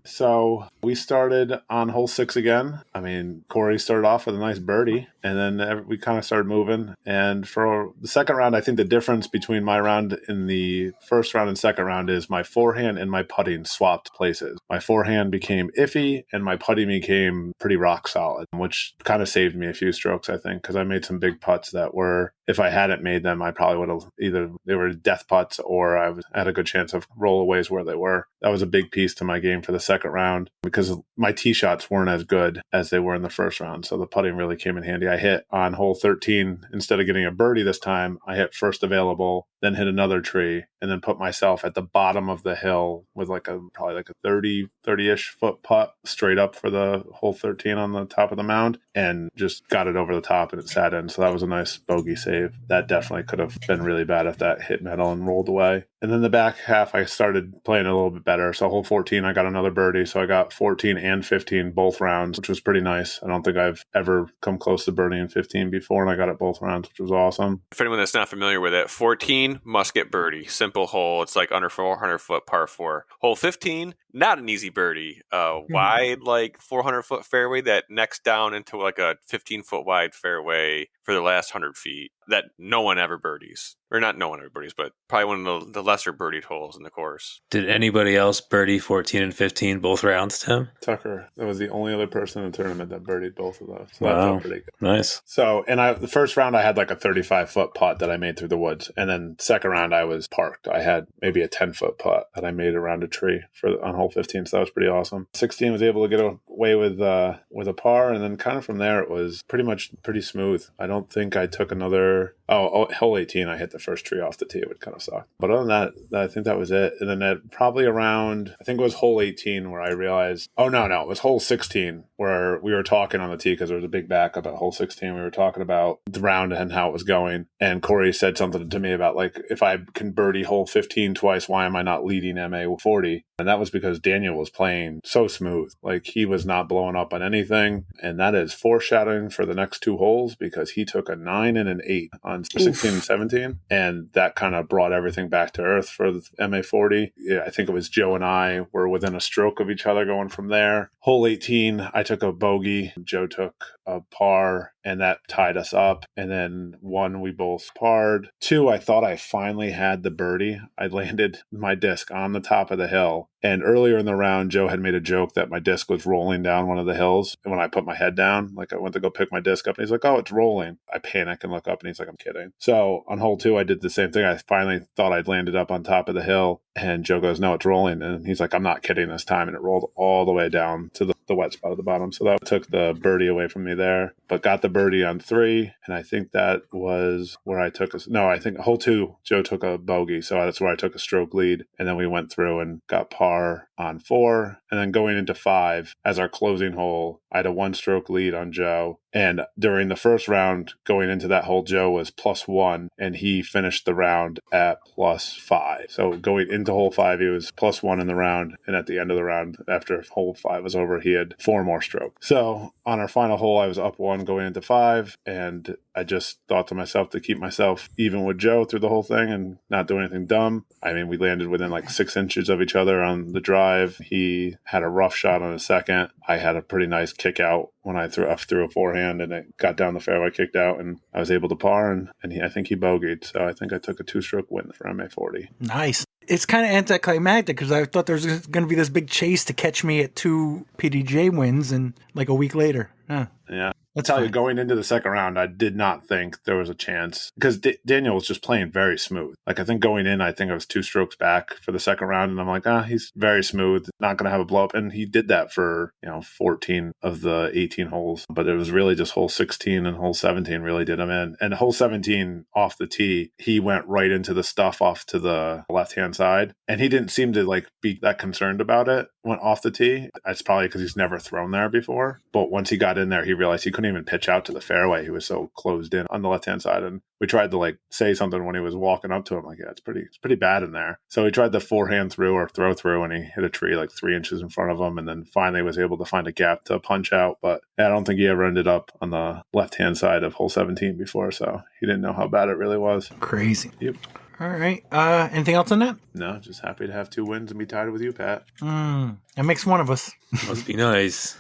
So we started on hole 6 again. I mean, Corey started off with a nice birdie, and then we kind of started moving. And for the second round, I think the difference between my round in the first round and second round is my forehand and my putting swapped places. My forehand became iffy, and my putting became pretty rock solid, which kind of saved me a few strokes, I think, because I made some big putts that were, if I hadn't made them, I probably would have either they were death putts or I had a good chance of rollaways where they were. That was a big piece to my game for the second round because my tee shots weren't as good as they were in the first round. So the putting really came in handy. I hit on hole 13, instead of getting a birdie this time, I hit first available then hit another tree, and then put myself at the bottom of the hill with probably like a 30-ish foot putt straight up for the hole 13 on the top of the mound, and just got it over the top and it sat in. So that was a nice bogey save. That definitely could have been really bad if that hit metal and rolled away. And then the back half, I started playing a little bit better. So hole 14, I got another birdie. So I got 14 and 15 both rounds, which was pretty nice. I don't think I've ever come close to birdieing 15 before, and I got it both rounds, which was awesome. For anyone that's not familiar with it, 14 must get birdie. Simple hole. It's like under 400 foot par 4. Hole 15, not an easy birdie. Wide, like 400 foot fairway that necks down into like a 15 foot wide fairway for the last 100 feet that no one ever birdies. Or not no one ever birdies, but probably one of the lesser birdied holes in the course. Did anybody else birdie 14 and 15 both rounds, Tim? Tucker. That was the only other person in the tournament that birdied both of those. So wow. That felt pretty good. Nice. So, and the first round I had like a 35-foot putt that I made through the woods. And then second round I was parked. I had maybe a 10-foot putt that I made around a tree on hole 15. So that was pretty awesome. 16 was able to get away with a par. And then kind of from there, it was pretty smooth. I don't think I took another... hole 18, I hit the first tree off the tee. It would kind of suck. But other than that, I think that was it. And then probably around, I think it was hole 18 where I realized, it was hole 16 where we were talking on the tee because there was a big backup at hole 16. We were talking about the round and how it was going. And Corey said something to me about like, if I can birdie hole 15 twice, why am I not leading MA 40? And that was because Daniel was playing so smooth. Like he was not blowing up on anything. And that is foreshadowing for the next two holes because he took a 9 and an 8 on 16 and 17. And that kind of brought everything back to earth for the MA 40. Yeah, I think it was Joe and I were within a stroke of each other going from there. Hole 18, I took a bogey. Joe took a par, and that tied us up. And then 1, we both parred. 2, I thought I finally had the birdie. I landed my disc on the top of the hill. And earlier in the round, Joe had made a joke that my disc was rolling down one of the hills. And when I put my head down, like I went to go pick my disc up, and he's like, "Oh, it's rolling." I panic and look up, and he's like, "I'm kidding." So on hole 2, I did the same thing. I finally thought I'd landed up on top of the hill. And Joe goes, "No, it's rolling." And he's like, "I'm not kidding this time." And it rolled all the way down to the wet spot at the bottom. So that took the birdie away from me there. But got the birdie on 3. And I think that was where I took I think hole 2, Joe took a bogey. So that's where I took a stroke lead. And then we went through and got par on 4. And then going into 5, as our closing hole, I had a 1-stroke lead on Joe. And during the first round, going into that hole, Joe was +1, and he finished the round at +5. So going into hole 5, he was +1 in the round. And at the end of the round, after hole 5 was over, he had 4 more strokes. So on our final hole, I was up 1 going into 5. And I just thought to myself to keep myself even with Joe through the whole thing and not do anything dumb. I mean, we landed within like 6 inches of each other on the drive. He had a rough shot on a second. I had a pretty nice kick out when I threw a forehand, and it got down the fairway, kicked out, and I was able to par, and I think he bogeyed. So I think I took a 2-stroke win for MA 40. Nice. It's kind of anticlimactic because I thought there was going to be this big chase to catch me at 2 PDJ wins, and like a week later. Yeah. I'll tell you, going into the second round, I did not think there was a chance because Daniel was just playing very smooth. Like I think going in, I think I was 2 strokes back for the second round, and I'm like, he's very smooth, not going to have a blow up. And he did that for 14 of the 18 holes, but it was really just hole 16 and hole 17 really did him in. And hole 17 off the tee, he went right into the stuff off to the left hand side, and he didn't seem to like be that concerned about it. Went off the tee. That's probably because he's never thrown there before. But once he got in there, he realized he couldn't even pitch out to the fairway. He was so closed in on the left-hand side. And we tried to like say something when he was walking up to him, like, yeah, it's pretty bad in there. So he tried the forehand through or throw through, and he hit a tree like 3 inches in front of him, and then finally was able to find a gap to punch out. But yeah, I don't think he ever ended up on the left-hand side of hole 17 before, so he didn't know how bad it really was. Crazy. Yep. All right. Anything else on that? No, just happy to have 2 wins and be tied with you, Pat. That makes one of us. Must be nice.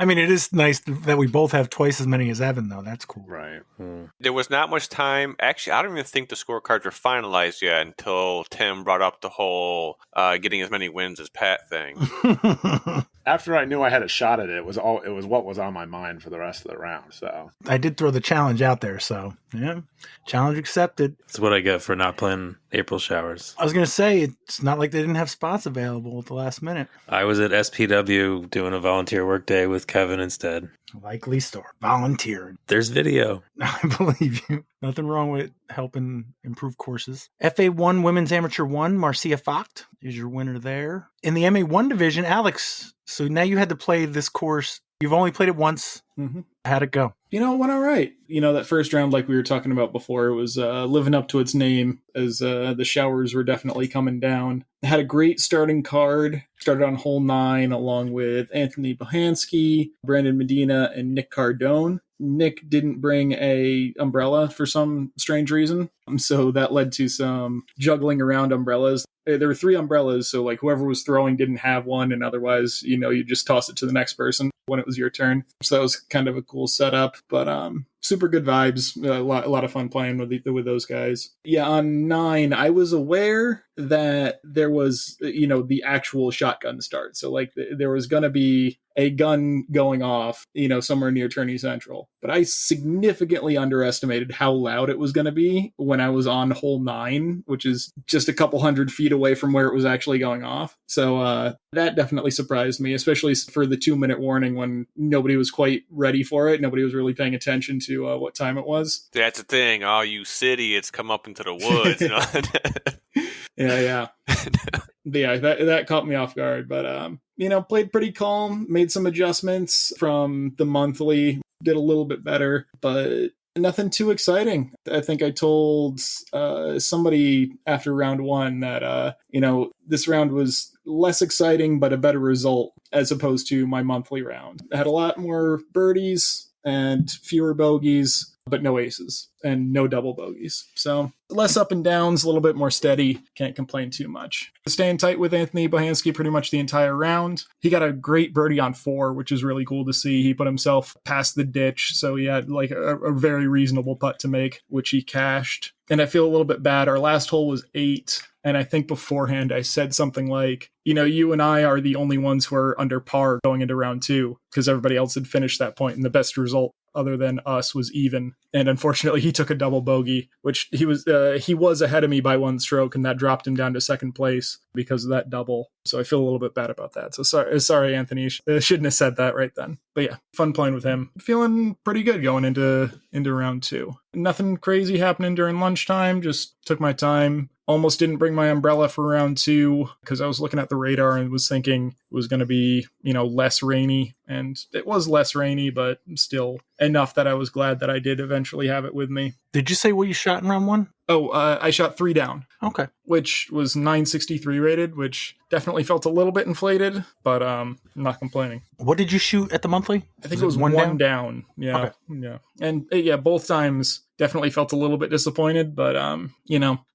I mean, it is nice that we both have twice as many as Evan, though. That's cool. Right. There was not much time. Actually, I don't even think the scorecards were finalized yet until Tim brought up the whole getting as many wins as Pat thing. After I knew I had a shot at it, it was what was on my mind for the rest of the round. So I did throw the challenge out there, so yeah, challenge accepted. That's what I get for not playing April showers. I was going to say, it's not like they didn't have spots available at the last minute. I was at SPW doing a volunteer work day with Kevin instead. Likely story. Volunteered. There's video. I believe you. Nothing wrong with helping improve courses. FA1 Women's Amateur 1, Marcia Focht is your winner there. In the MA1 division, Alex, so now you had to play this course. You've only played it once. Mm-hmm. How'd it go? It went all right. That first round, like we were talking about before, it was living up to its name as the showers were definitely coming down. Had a great starting card. Started on hole 9 along with Anthony Bohansky, Brandon Medina, and Nick Cardone. Nick didn't bring a umbrella for some strange reason, so that led to some juggling around umbrellas. There were 3 umbrellas, so like whoever was throwing didn't have one, and otherwise, you just toss it to the next person when it was your turn. So that was kind of a cool setup, but super good vibes. A lot of fun playing with those guys. Yeah, on 9, I was aware that there was, the actual shotgun start. So like there was going to be a gun going off, somewhere near Tourney Central. But I significantly underestimated how loud it was going to be when I was on hole 9, which is just a couple hundred feet away from where it was actually going off. So that definitely surprised me, especially for the 2-minute warning when nobody was quite ready for it. Nobody was really paying attention to what time it was. That's the thing. All you city, it's come up into the woods. Yeah. Yeah, that caught me off guard. But, played pretty calm, made some adjustments from the monthly, did a little bit better, but nothing too exciting. I think I told somebody after round 1 that, this round was less exciting, but a better result as opposed to my monthly round. I had a lot more birdies and fewer bogeys, but no aces and no double bogeys. So less up and downs, a little bit more steady. Can't complain too much. Staying tight with Anthony Bohansky pretty much the entire round. He got a great birdie on 4, which is really cool to see. He put himself past the ditch, so he had like a very reasonable putt to make, which he cashed. And I feel a little bit bad. Our last hole was 8. And I think beforehand I said something like, you and I are the only ones who are under par going into round 2 because everybody else had finished that point, and the best result other than us was even. And unfortunately, he took a double bogey, which he was ahead of me by 1 stroke, and that dropped him down to second place because of that double. So I feel a little bit bad about that. So sorry, Anthony. Shouldn't have said that right then. But yeah, fun playing with him. Feeling pretty good going into round 2. Nothing crazy happening during lunchtime. Just took my time. Almost didn't bring my umbrella for round 2 because I was looking at the radar and was thinking it was going to be, less rainy. And it was less rainy, but still enough that I was glad that I did eventually have it with me. Did you say what you shot in round 1? Oh, I shot 3 down. Okay. Which was 963 rated, which definitely felt a little bit inflated, but I'm not complaining. What did you shoot at the monthly? I think it was 1 down. Yeah. Okay. Yeah. And both times definitely felt a little bit disappointed, but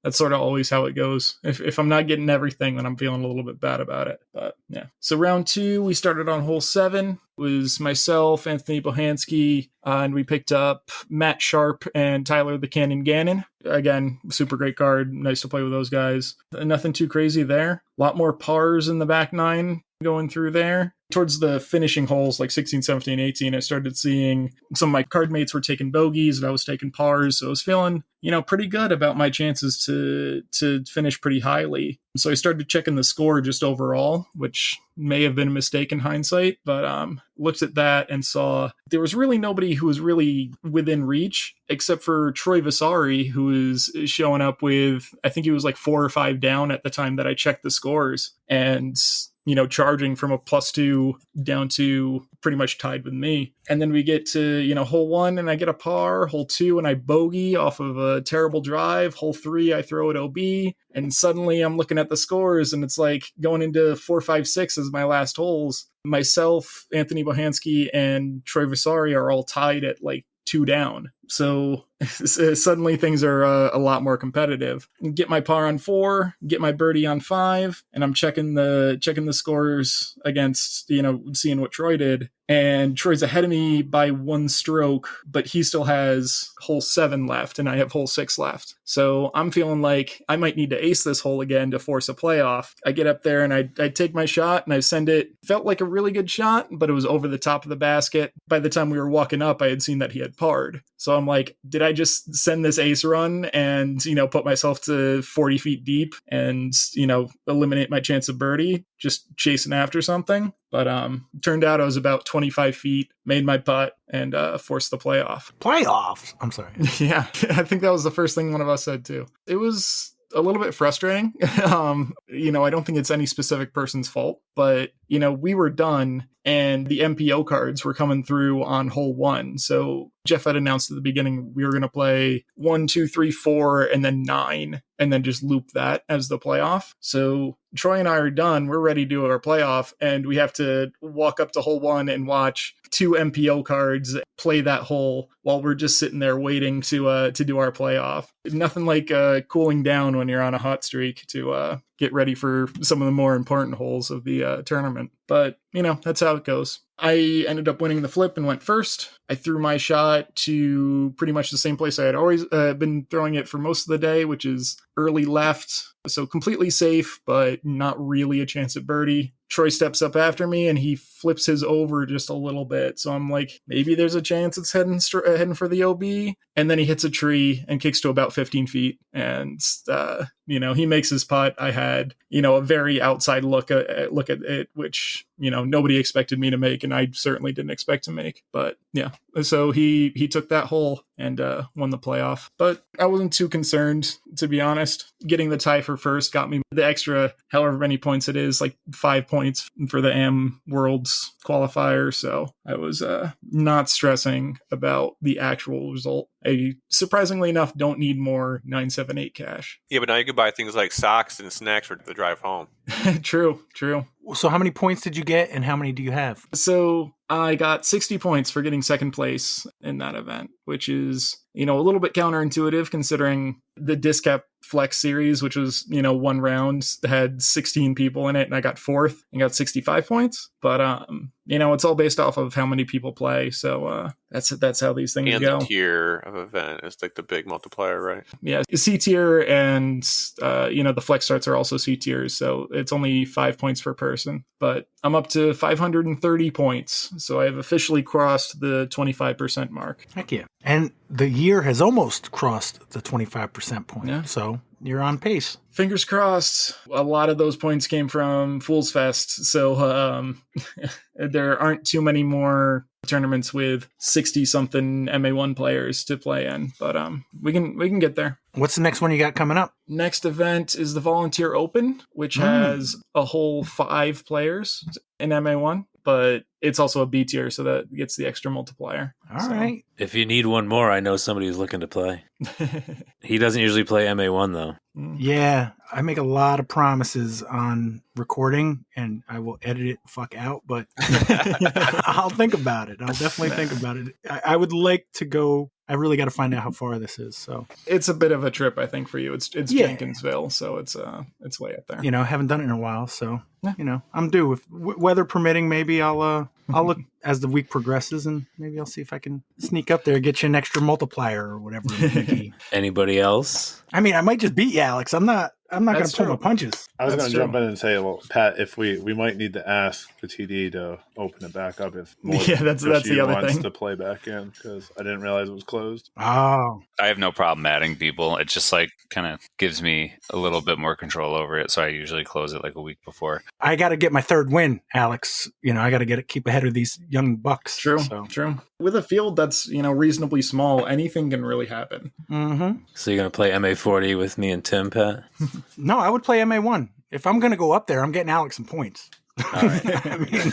that's sort of always how it goes. If I'm not getting everything, then I'm feeling a little bit bad about it. But yeah. So round 2, we started on hole 7. It was myself, Anthony Bohansky, and we picked up Matt Sharp and Tyler the Cannon Gannon. Again, super great card. Nice to play with those guys. Nothing too crazy there. A lot more pars in the back 9 going through there. Towards the finishing holes, like 16, 17, 18, I started seeing some of my card mates were taking bogeys and I was taking pars. So I was feeling, pretty good about my chances to finish pretty highly. So I started checking the score just overall, which may have been a mistake in hindsight, but looked at that and saw there was really nobody who was really within reach except for Troy Vasari, who is showing up with, I think he was like 4 or 5 down at the time that I checked the scores. And charging from a +2 down to pretty much tied with me. And then we get to, hole 1 and I get a par, hole 2 and I bogey off of a terrible drive, hole 3 I throw it OB, and suddenly I'm looking at the scores and it's like going into 4, 5, 6 as my last holes. Myself, Anthony Bohansky, and Troy Vasari are all tied at like 2 down. So suddenly things are a lot more competitive. Get my par on 4, get my birdie on 5, and I'm checking the scores against, seeing what Troy did. And Troy's ahead of me by 1 stroke, but he still has hole 7 left and I have hole 6 left. So I'm feeling like I might need to ace this hole again to force a playoff. I get up there and I take my shot and I send it. Felt like a really good shot, but it was over the top of the basket. By the time we were walking up, I had seen that he had parred. So So I'm like, did I just send this ace run and, put myself to 40 feet deep and, eliminate my chance of birdie, just chasing after something? But turned out I was about 25 feet, made my putt, and forced the playoff. Playoffs? I'm sorry. Yeah, I think that was the first thing one of us said too. It was a little bit frustrating. I don't think it's any specific person's fault, but, we were done and the MPO cards were coming through on hole 1. So Jeff had announced at the beginning we were going to play 1, 2, 3, 4, and then 9, and then just loop that as the playoff. So Troy and I are done. We're ready to do our playoff, and we have to walk up to hole 1 and watch 2 MPO cards play that hole while we're just sitting there waiting to do our playoff. Nothing like cooling down when you're on a hot streak to get ready for some of the more important holes of the tournament. But, that's how it goes. I ended up winning the flip and went first. I threw my shot to pretty much the same place I had always been throwing it for most of the day, which is early left. So completely safe, but not really a chance at birdie. Troy steps up after me and he flips his over just a little bit. So I'm like, maybe there's a chance it's heading for the OB. And then he hits a tree and kicks to about 15 feet. And, he makes his putt. I had, a very outside look at it, which, nobody expected me to make. And I certainly didn't expect to make. But yeah, so he took that hole and won the playoff. But I wasn't too concerned, to be honest. Getting the tie for first got me the extra however many points it is, like 5 points for the AM Worlds qualifier. So I was not stressing about the actual result. I, surprisingly enough, don't need more 978 cash. Yeah, but now you can buy things like socks and snacks for the drive home. True. So how many points did you get and how many do you have? So I got 60 points for getting second place in that event, which is, a little bit counterintuitive considering the DisCap Flex series, which was, one round, had 16 people in it, and I got fourth and got 65 points. But, it's all based off of how many people play. So that's how these things go. And the tier of event is like the big multiplier, right? Yeah, C tier and, the Flex starts are also C tiers. So it's only 5 points per person. But I'm up to 530 points. So I have officially crossed the 25% mark. Heck yeah. And the year has almost crossed the 25% point. Yeah. So you're on pace. Fingers crossed. A lot of those points came from Fool's Fest. So there aren't too many more tournaments with 60-something MA1 players to play in. But we can get there. What's the next one you got coming up? Next event is the Volunteer Open, which has a whole 5 players in MA1. But it's also a B tier, so that gets the extra multiplier. All right. If you need one more, I know somebody who's looking to play. He doesn't usually play MA1, though. Yeah, I make a lot of promises on recording, and I will edit it the fuck out, but I'll think about it. I'll definitely think about it. I would like to go. I really got to find out how far this is. So it's a bit of a trip, I think, for you. It's Jenkinsville, so it's way up there. I haven't done it in a while, so I'm due. If weather permitting, maybe I'll look as the week progresses, and maybe I'll see if I can sneak up there, get you an extra multiplier or whatever it may be. Anybody else? I mean, I might just beat you, Alex. I'm not going to pull my punches. I was going to jump in and say, well, Pat, if we might need to ask the TD to open it back up if more that's the other wants thing to play back in, because I didn't realize it was closed. Oh, I have no problem adding people. It just kind of gives me a little bit more control over it. So I usually close it like a week before. I got to get my third win, Alex. I got to keep ahead of these young bucks. True. True. With a field that's, reasonably small, anything can really happen. Mm-hmm. So you're going to play MA40 with me and Tim, Pat? No, I would play MA1. If I'm going to go up there, I'm getting Alex some points. All right. I mean,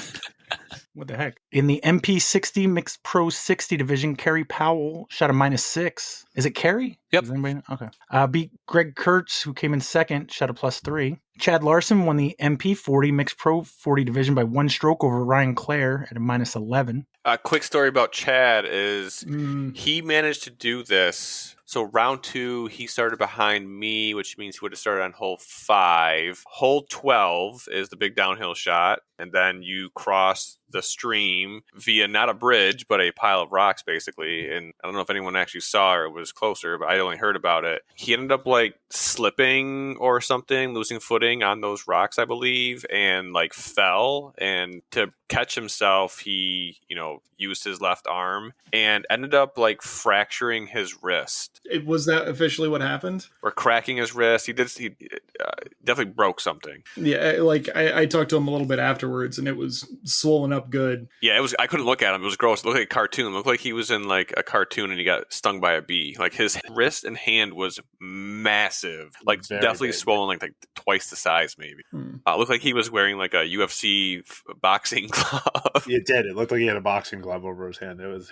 what the heck? In the MP60 Mixed Pro 60 division, Kerry Powell shot a -6. Is it Kerry? Yep. Does anybody know? Okay. Beat Greg Kurtz, who came in second, shot a +3. Chad Larson won the MP40 Mixed Pro 40 division by 1 stroke over Ryan Clare at a -11. A quick story about Chad is he managed to do this. So round 2, he started behind me, which means he would have started on hole 5. Hole 12 is the big downhill shot. And then you cross the stream via not a bridge, but a pile of rocks, basically. And I don't know if anyone actually saw or was closer, but I only heard about it. He ended up slipping or something, losing footing on those rocks, I believe, and like fell. And to catch himself, he, used his left arm and ended up like fracturing his wrist. Was that officially what happened? Or cracking his wrist. He definitely broke something. Yeah, like I talked to him a little bit afterwards, and it was swollen up good. Yeah, it was. I couldn't look at him. It was gross. It looked like a cartoon. It looked like he was in like a cartoon and he got stung by a bee. Like his wrist and hand was massive. Like Very definitely big. swollen, like twice the size, maybe. Looked like he was wearing like a UFC boxing glove. It did. It looked like he had a boxing glove over his hand. It was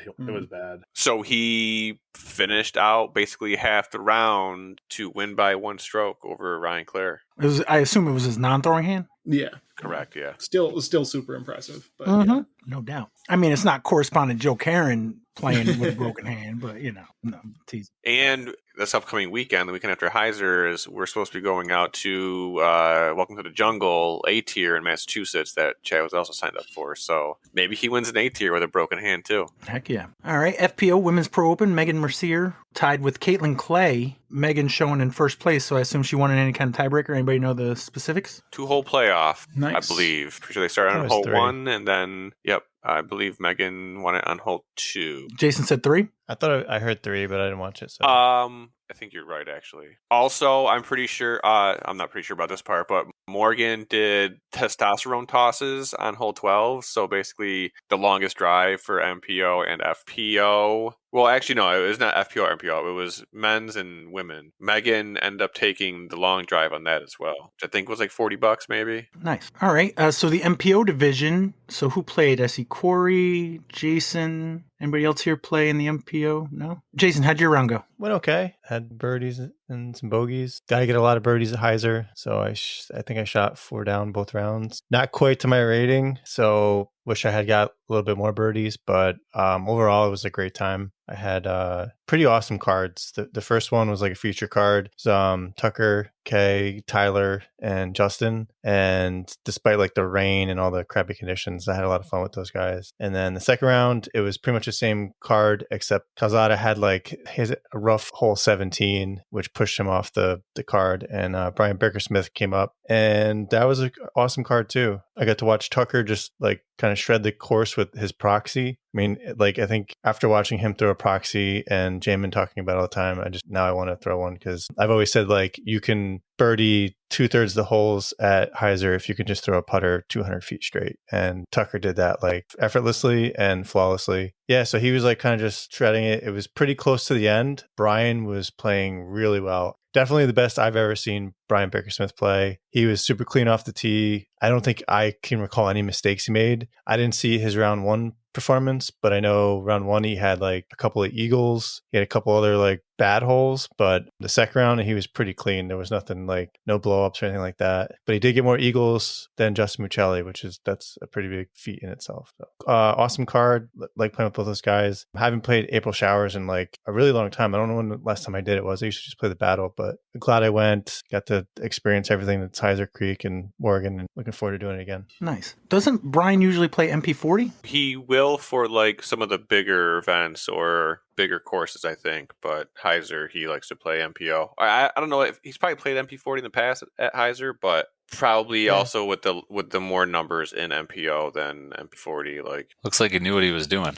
bad. So he finished out basically half the round to win by one stroke over Ryan Clare. I assume it was his non-throwing hand. Yeah, Correct. Yeah. still super impressive. But Mm-hmm. No doubt. I mean, it's not correspondent Joe Karen playing with a broken hand, but no, teasing. And this upcoming weekend, the weekend after Heiser, we're supposed to be going out to Welcome to the Jungle, A tier in Massachusetts that Chad was also signed up for. So maybe he wins an A tier with a broken hand too. Heck yeah. All right. FPO Women's Pro Open, Megan Mercier tied with Caitlin Clay. Megan showing in first place, so I assume she won in any kind of tiebreaker. Anybody know the specifics? 2-hole playoff, Nice. I believe. Pretty sure they started on That was hole 3. 1, and then, I believe Megan won it on hole 2. Jason said 3. I thought I heard 3, but I didn't watch it. So I think you're right, actually. Also, I'm pretty sure, I'm not pretty sure about this part, but Morgan did testosterone tosses on hole 12. So basically the longest drive for MPO and FPO. Well, actually, no, it was not FPO or MPO. It was men's and women. Megan ended up taking the long drive on that as well, which I think was like $40 maybe. Nice. All right. So the MPO division. So who played? I see Corey, Jason. Anybody else here play in the MPO? No? Jason, how'd your round go? went okay. Had birdies and some bogeys. Got to get a lot of birdies at Heiser. So I think I shot 4 down both rounds. Not quite to my rating. So wish I had got a little bit more birdies, but overall it was a great time. I had pretty awesome cards. The first one was like a feature card. So, Tucker, Kay, Tyler, and Justin. And despite like the rain and all the crappy conditions, I had a lot of fun with those guys. And then the second round, it was pretty much the same card, except Calzada had like a rough hole 17, which pushed him off the card. And Brian Bakersmith came up, and that was an awesome card too. I got to watch Tucker just like kind of shred the course with his proxy. I mean, like, I think after watching him throw a proxy and Jaimen talking about it all the time, I want to throw one, because I've always said like you can birdie 2/3 of the holes at Heiser if you can just throw a putter 200 feet straight. And Tucker did that like effortlessly and flawlessly. Yeah, so he was like kind of just shredding it. It was pretty close to the end. Brian was playing really well. Definitely the best I've ever seen Brian Bakersmith play. He was super clean off the tee. I don't think I can recall any mistakes he made. I didn't see his round one performance, but I know round one he had like a couple of eagles. He had a couple other like bad holes, but the second round he was pretty clean. There was nothing like no blow ups or anything like that. But he did get more eagles than Justin Mucelli, that's a pretty big feat in itself. So, awesome card. Like playing with both those guys. I haven't played April Showers in like a really long time. I don't know when the last time I did it was. I used to just play the battle, but I'm glad I went. Got to experience everything that's Heiser Creek and Morgan, and looking forward to doing it again. Nice. Doesn't Brian usually play MP40? He will for like some of the bigger events or bigger courses, I think, but Heiser, he likes to play MPO. I don't know if he's probably played MP40 in the past at Heiser, but probably also with the more numbers in MPO than MP40. Like, looks like he knew what he was doing.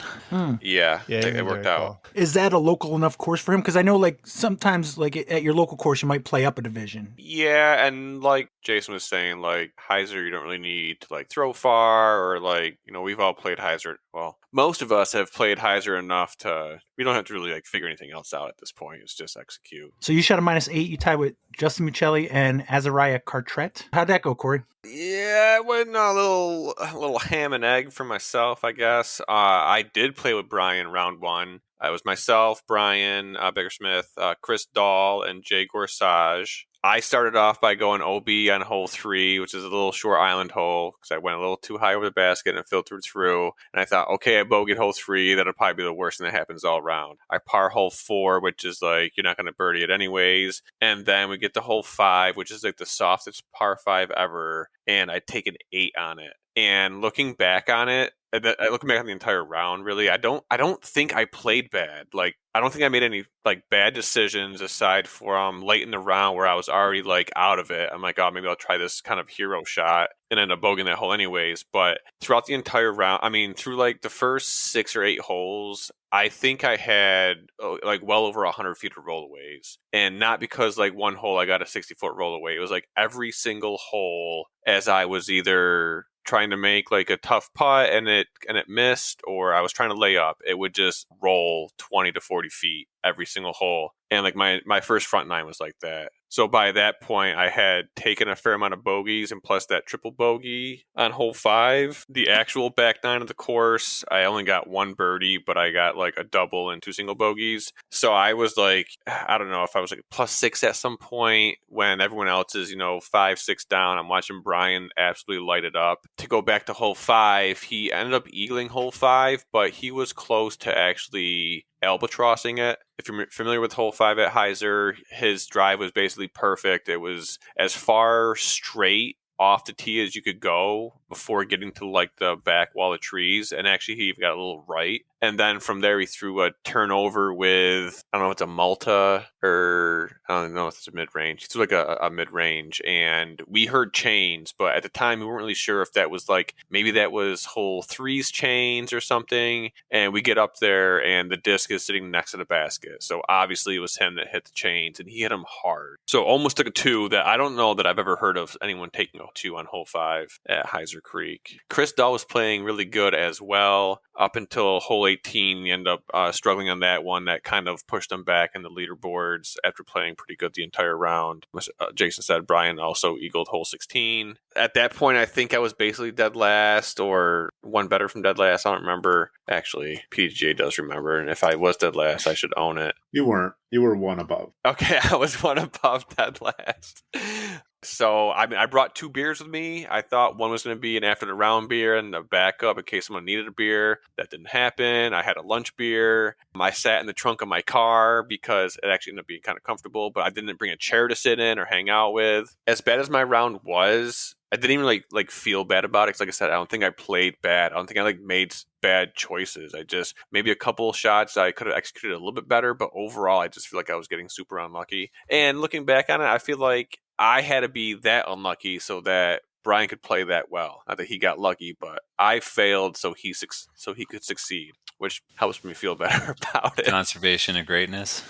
yeah, it worked out. Cool. Is that a local enough course for him? Because I know like sometimes like at your local course you might play up a division. Yeah, and like Jason was saying, like Heiser, you don't really need to like throw far, or like, we've all played Heiser. Well, most of us have played Heiser enough to, we don't have to really like figure anything else out at this point. It's just execute. So you shot a -8. You tied with Justin Mucelli and Azariah Cartret. How'd that go, Corey? Yeah, it went a little ham and egg for myself, I guess. I did play with Brian round one. It was myself, Brian Bakersmith, Chris Dahl, and Jay Gorsage. I started off by going OB on hole 3, which is a little short island hole, because I went a little too high over the basket and filtered through. And I thought, okay, I bogeyed hole 3. That'll probably be the worst thing that happens all around. I par hole 4, which is like, you're not going to birdie it anyways. And then we get to hole 5, which is like the softest par 5 ever. And I take an 8 on it. And looking back on it, looking back on the entire round, really, I don't think I played bad. Like, I don't think I made any like bad decisions aside from late in the round where I was already like out of it. I'm like, oh, maybe I'll try this kind of hero shot and end up bogeying that hole anyways. But throughout the entire round, I mean, through like the first 6 or 8 holes, I think I had like well over 100 feet of rollaways, and not because like one hole I got a 60-foot rollaway. It was like every single hole as I was either trying to make like a tough putt and it missed, or I was trying to lay up, it would just roll 20 to 40 feet every single hole. And like my first front nine was like that. So by that point, I had taken a fair amount of bogeys, and plus that triple bogey on hole 5. The actual back nine of the course, I only got 1 birdie, but I got like a double and 2 single bogeys. So I was like, I don't know if I was like +6 at some point when everyone else is, 5, 6 down. I'm watching Brian absolutely light it up. To go back to hole 5, he ended up eagling hole 5, but he was close to actually albatrossing it. If you're familiar with hole 5 at Heiser, his drive was basically perfect. It was as far straight off the tee as you could go before getting to like the back wall of trees, and actually he even got a little right. And then from there he threw a turnover with, I don't know if it's a Malta or I don't know if it's a mid-range. It's like a mid-range, and we heard chains, but at the time we weren't really sure if that was like, maybe that was hole 3's chains or something. And we get up there and the disc is sitting next to the basket, so obviously it was him that hit the chains, and he hit them hard. So almost took a 2 that I don't know that I've ever heard of anyone taking a 2 on hole 5 at Heiser Creek. Chris Dahl was playing really good as well up until hole 18. He ended up struggling on that one. That kind of pushed him back in the leaderboards after playing pretty good the entire round. Jason said Brian also eagled hole 16. At that point, I think I was basically dead last or one better from dead last. I don't remember. Actually, PGA does remember, and if I was dead last, I should own it. You weren't. You were 1 above. Okay, I was 1 above dead last. So, I mean, I brought 2 beers with me. I thought one was going to be an after the round beer and a backup in case someone needed a beer. That didn't happen. I had a lunch beer. I sat in the trunk of my car because it actually ended up being kind of comfortable, but I didn't bring a chair to sit in or hang out with. As bad as my round was, I didn't even like feel bad about it. Because like I said, I don't think I played bad. I don't think I made bad choices. I just, maybe a couple shots I could have executed a little bit better, but overall I just feel like I was getting super unlucky. And looking back on it, I feel like I had to be that unlucky so that Brian could play that well. Not that he got lucky, but I failed so he could succeed, which helps me feel better about it. Conservation of greatness.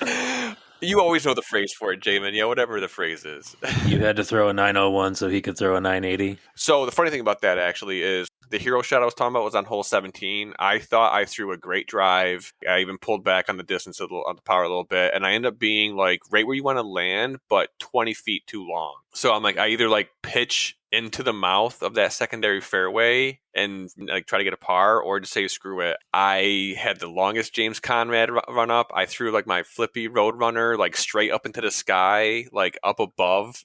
You always know the phrase for it, Jaimen. Yeah, whatever the phrase is. You had to throw a 901 so he could throw a 980. So the funny thing about that actually is the hero shot I was talking about was on hole 17. I thought I threw a great drive. I even pulled back on the distance on the power a little bit, and I ended up being like right where you want to land, but 20 feet too long. So I'm like, I either like pitch into the mouth of that secondary fairway and like try to get a par, or just say screw it. I had the longest James Conrad run up. I threw like my flippy Roadrunner like straight up into the sky, like up above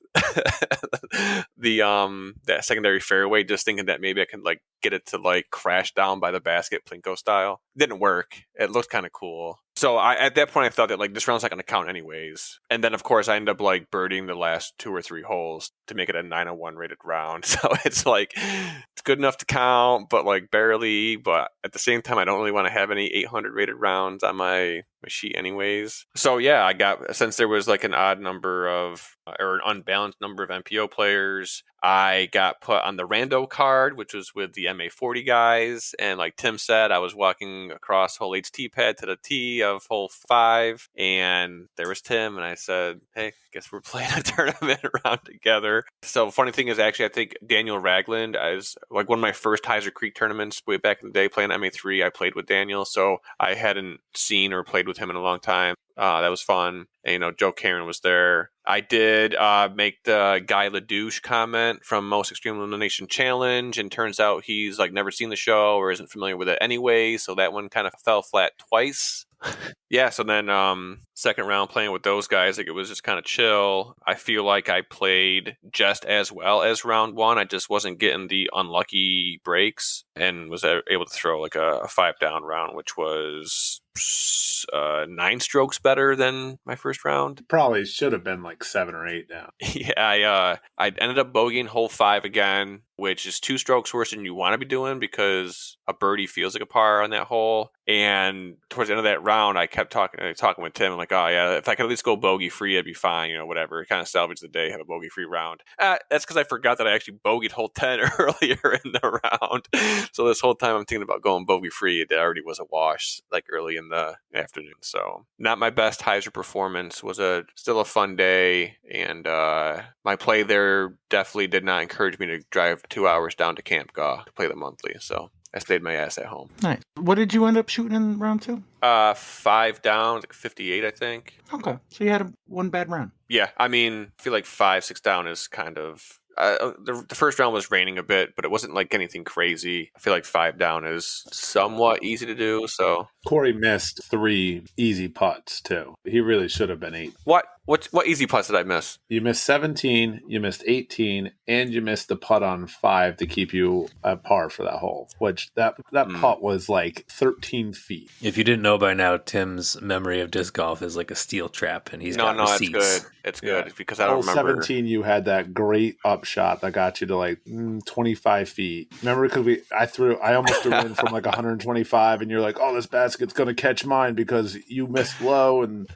that secondary fairway, just thinking that maybe I can like get it to like crash down by the basket Plinko style. Didn't work. It looked kind of cool. So at that point I thought that like this round's not going to count anyways. And then of course I ended up like birdieing the last 2 or 3 holes to make it a 901 rated round. So it's like, it's good enough to count, but like barely. But at the same time, I don't really want to have any 800 rated rounds on my sheet anyways. So yeah, I got, since there was like an odd number of, or an unbalanced number of MPO players, I got put on the rando card, which was with the MA40 guys. And like Tim said, I was walking across hole 8's tee pad to the tee of hole 5, and there was Tim, and I said, hey, guess we're playing a tournament around together. So funny thing is, actually, I think Daniel Ragland, is like one of my first Heiser Creek tournaments way back in the day, playing MA3, I played with Daniel, so I hadn't seen or played with him in a long time. That was fun. And, Joe Karen was there. I did make the Guy LaDouche comment from Most Extreme Elimination Challenge, and turns out he's like never seen the show or isn't familiar with it anyway, so that one kind of fell flat twice. Yeah, so then second round playing with those guys. Like, it was just kind of chill. I feel like I played just as well as round one. I just wasn't getting the unlucky breaks and was able to throw like a 5 down round, which was 9 strokes better than my first round. Probably should have been like 7 or 8 down. Yeah, I ended up bogeying hole 5 again, which is 2 strokes worse than you want to be doing because a birdie feels like a par on that hole. And towards the end of that round, I kept talking with Tim. I'm like, oh yeah, if I could at least go bogey free, I'd be fine. Whatever. Kind of salvage the day, have a bogey free round. That's because I forgot that I actually bogeyed hole 10 earlier in the round. So this whole time I'm thinking about going bogey free. It already was a wash like early in the afternoon. So not my best hyzer performance. Was still a fun day, and my play there definitely did not encourage me to drive 2 hours down to Camp Gaw to play the monthly. So I stayed my ass at home. Nice. What did you end up shooting in round 2? 5 down, like 58, I think. Okay, so you had one bad round. Yeah, I mean, I feel like 5, 6 down is kind of. The first round was raining a bit, but it wasn't like anything crazy. I feel like 5 down is somewhat easy to do. So Corey missed 3 easy putts too. He really should have been 8. What easy putts did I miss? You missed 17, you missed 18, and you missed the putt on 5 to keep you at par for that hole, which that putt was like 13 feet. If you didn't know by now, Tim's memory of disc golf is like a steel trap, and he's got receipts. It's good. It's good. It's because I don't Hole remember. 17, you had that great upshot that got you to like 25 feet. Remember, because I almost threw in from like 125, and you're like, oh, this basket's going to catch mine because you missed low, and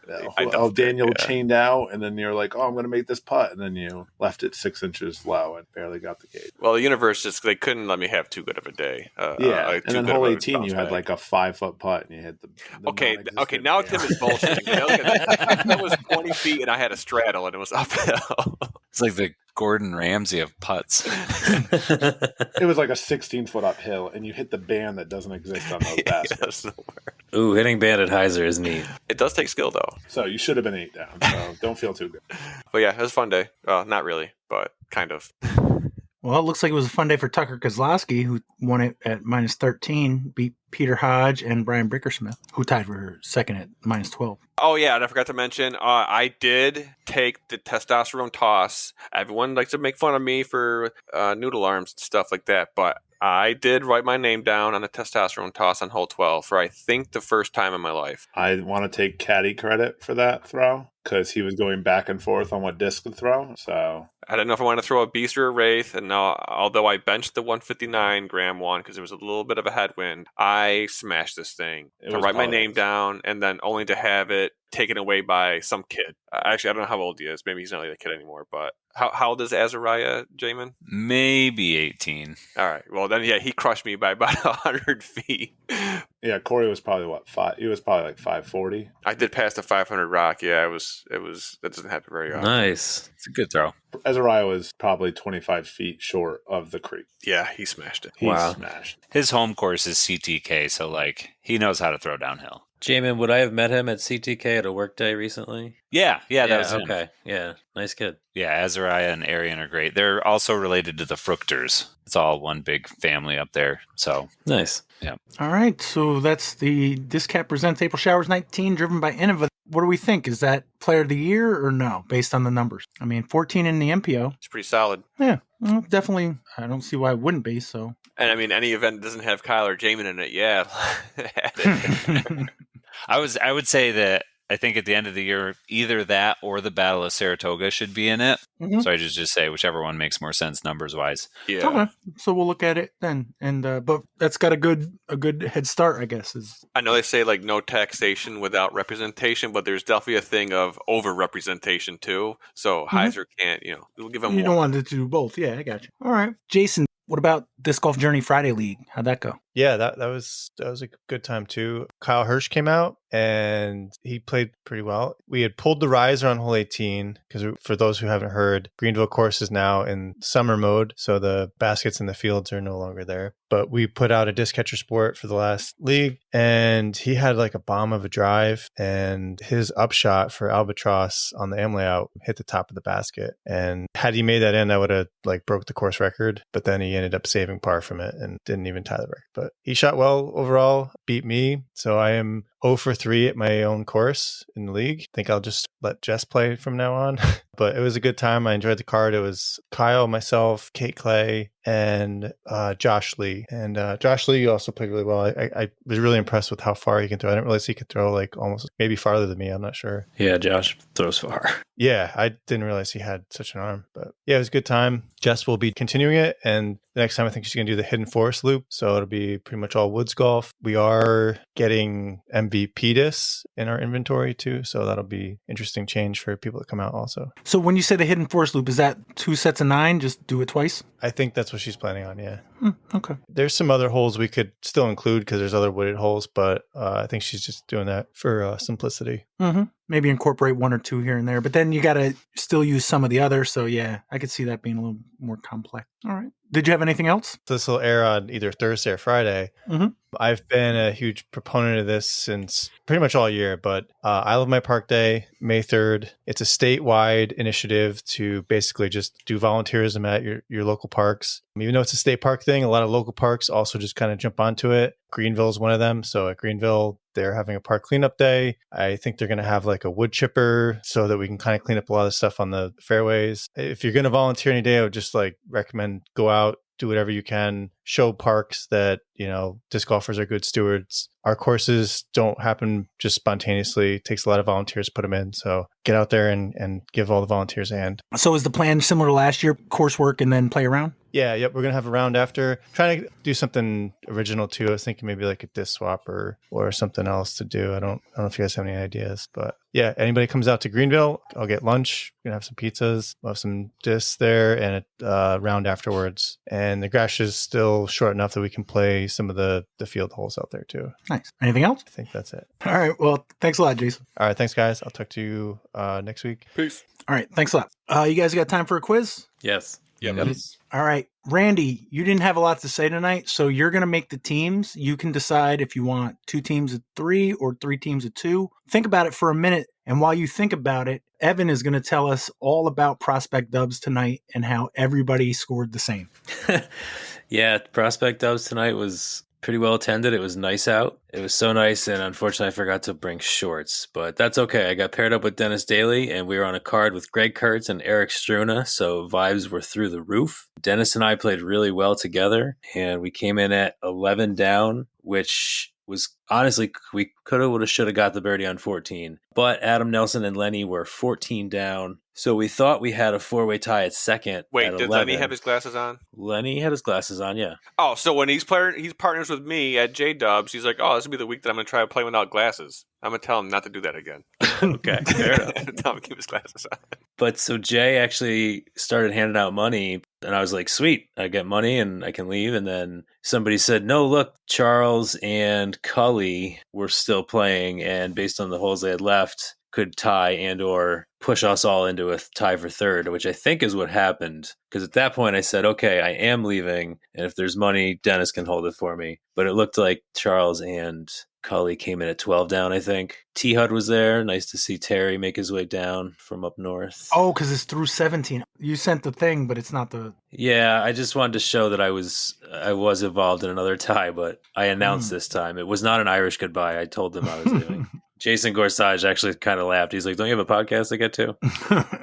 Daniel chained out, and then you're like, oh, I'm going to make this putt, and then you left it 6 inches low and barely got the gate. Well, the universe they couldn't let me have too good of a day. And then hole 18, you had like a 5-foot putt, and you hit the okay. Now Tim is bullshitting. That was 20 feet, and I had a straddle, and it was uphill. It's like the Gordon Ramsay of putts. It was like a 16-foot uphill, and you hit the band that doesn't exist on those baskets. Ooh, hitting band at hyzer is neat. It does take skill, though. So you should have been 8 down, so don't feel too good. But yeah, it was a fun day. Well, not really, but kind of. Well, it looks like it was a fun day for Tucker Kozlowski, who won it at minus 13, beat Peter Hodge and Brian Brickersmith, who tied for second at minus 12. Oh, yeah, and I forgot to mention, I did take the testosterone toss. Everyone likes to make fun of me for noodle arms and stuff like that, but I did write my name down on the testosterone toss on hole 12 for, I think, the first time in my life. I want to take caddy credit for that throw because he was going back and forth on what disc to throw. So I didn't know if I wanted to throw a beast or a wraith, and although I benched the 159 gram one because there was a little bit of a headwind, I smashed this thing to write my name down and then only to have it taken away by some kid. Actually, I don't know how old he is. Maybe he's not like a kid anymore, but how old is Azariah, Jaimen? Maybe 18. All right. Well, then, yeah, he crushed me by about 100 feet. Yeah, Corey was probably 5? He was probably like 540. I did pass the 500 rock. Yeah, it was. That doesn't happen very often. Nice. It's a good throw. Azariah was probably 25 feet short of the creek. Yeah, he smashed it. He smashed. His home course is CTK, so like he knows how to throw downhill. Jaimen, would I have met him at CTK at a work day recently? Yeah, that was him. Okay. Yeah, nice kid. Yeah, Azariah and Arian are great. They're also related to the Fruchters. It's all one big family up there. So nice. Yeah. All right, so that's the DisCap Presents April Showers 19, driven by Innova. What do we think? Is that player of the year or no, based on the numbers? I mean, 14 in the MPO. It's pretty solid. Yeah, well, definitely. I don't see why it wouldn't be, so. And I mean, any event that doesn't have Kyle or Jaimen in it, yeah. I would say that I think at the end of the year, either that or the Battle of Saratoga should be in it. Mm-hmm. So I just say whichever one makes more sense numbers wise. Yeah. Okay. So we'll look at it then. And but that's got a good head start, I guess. I know they say like no taxation without representation, but there's definitely a thing of over representation too. So hyzer can't, we'll give them. You don't want it to do both. Yeah, I got you. All right, Jason. What about Disc Golf Journey Friday League? How'd that go? Yeah, that was a good time too. Kyle Hirsch came out and he played pretty well. We had pulled the riser on hole 18 because for those who haven't heard, Greenville course is now in summer mode, so the baskets in the fields are no longer there. But we put out a disc catcher sport for the last league, and he had like a bomb of a drive, and his upshot for Albatross on the AM layout hit the top of the basket. And had he made that in, I would have like broke the course record. But then he ended up saving par from it and didn't even tie the record. But he shot well overall, beat me. So I am 0 for 3 at my own course in the league. I think I'll just let Jess play from now on. But it was a good time. I enjoyed the card. It was Kyle, myself, Kate Clay, and Josh Lee. And Josh Lee also played really well. I was really impressed with how far he can throw. I didn't realize he could throw like almost maybe farther than me. I'm not sure. Yeah, Josh throws far. Yeah, I didn't realize he had such an arm. But yeah, it was a good time. Jess will be continuing it. And the next time I think she's going to do the Hidden Forest Loop. So it'll be pretty much all woods golf. We are getting MVP discs in our inventory too. So that'll be interesting change for people that come out also. So when you say the Hidden Forest Loop, is that 2 sets of 9? Just do it twice? I think that's what she's planning on, yeah. Okay. There's some other holes we could still include because there's other wooded holes, but I think she's just doing that for simplicity. Mm-hmm. Maybe incorporate 1 or 2 here and there, but then you got to still use some of the others. So yeah, I could see that being a little more complex. All right. Did you have anything else? This will air on either Thursday or Friday. Mm-hmm. I've been a huge proponent of this since pretty much all year, but I Love My Park Day, May 3rd. It's a statewide initiative to basically just do volunteerism at your local parks. Even though it's a state park thing, a lot of local parks also just kind of jump onto it. Greenville is one of them. So at Greenville, they're having a park cleanup day. I think they're going to have like a wood chipper so that we can kind of clean up a lot of stuff on the fairways. If you're going to volunteer any day, I would just like recommend go out, do whatever you can, show parks that, disc golfers are good stewards. Our courses don't happen just spontaneously. It takes a lot of volunteers to put them in. So get out there and give all the volunteers a hand. So is the plan similar to last year, coursework and then play around? Yeah, yep. We're going to have a round after. Trying to do something original too. I was thinking maybe like a disc swap or something else to do. I don't know if you guys have any ideas, but yeah, anybody comes out to Greenville, I'll get lunch. We're going to have some pizzas. We'll have some discs there and a round afterwards. And the grass is still short enough that we can play some of the field holes out there too. Nice. Anything else? I think that's it. All right. Well, thanks a lot, Jason. All right. Thanks, guys. I'll talk to you next week. Peace. All right. Thanks a lot. You guys got time for a quiz? Yes. Yep. All right. Randy, you didn't have a lot to say tonight, so you're going to make the teams. You can decide if you want 2 teams of 3 or 3 teams of 2. Think about it for a minute. And while you think about it, Evan is going to tell us all about Prospect Dubs tonight and how everybody scored the same. Yeah, Prospect Dubs tonight was pretty well attended. It was nice out. It was so nice, and unfortunately I forgot to bring shorts, but that's okay. I got paired up with Dennis Daly, and we were on a card with Greg Kurtz and Eric Struna, so vibes were through the roof. Dennis and I played really well together, and we came in at 11 down, which was honestly, we could have, would have, should have got the birdie on 14, but Adam Nelson and Lenny were 14 down. So we thought we had a 4-way tie at second. Wait, at did 11. Lenny have his glasses on? Lenny had his glasses on, yeah. Oh, so when he's partners with me at J Dubs, he's like, "Oh, this will be the week that I'm going to try to play without glasses." I'm going to tell him not to do that again. Okay, fair enough. Tell him to keep his glasses on. But so Jay actually started handing out money, and I was like, "Sweet, I get money and I can leave." And then somebody said, "No, look, Charles and Cully were still playing, and based on the holes they had left, could tie and or push us all into a tie for third," which I think is what happened. Because at that point I said, okay, I am leaving, and if there's money, Dennis can hold it for me. But it looked like Charles and Cully came in at 12 down, I think. T-Hud was there. Nice to see Terry make his way down from up north. Oh, because it's through 17. You sent the thing, but it's not the... Yeah, I just wanted to show that I was involved in another tie, but I announced this time. It was not an Irish goodbye. I told them I was leaving. Jason Gorsuch actually kind of laughed. He's like, "Don't you have a podcast to get to?"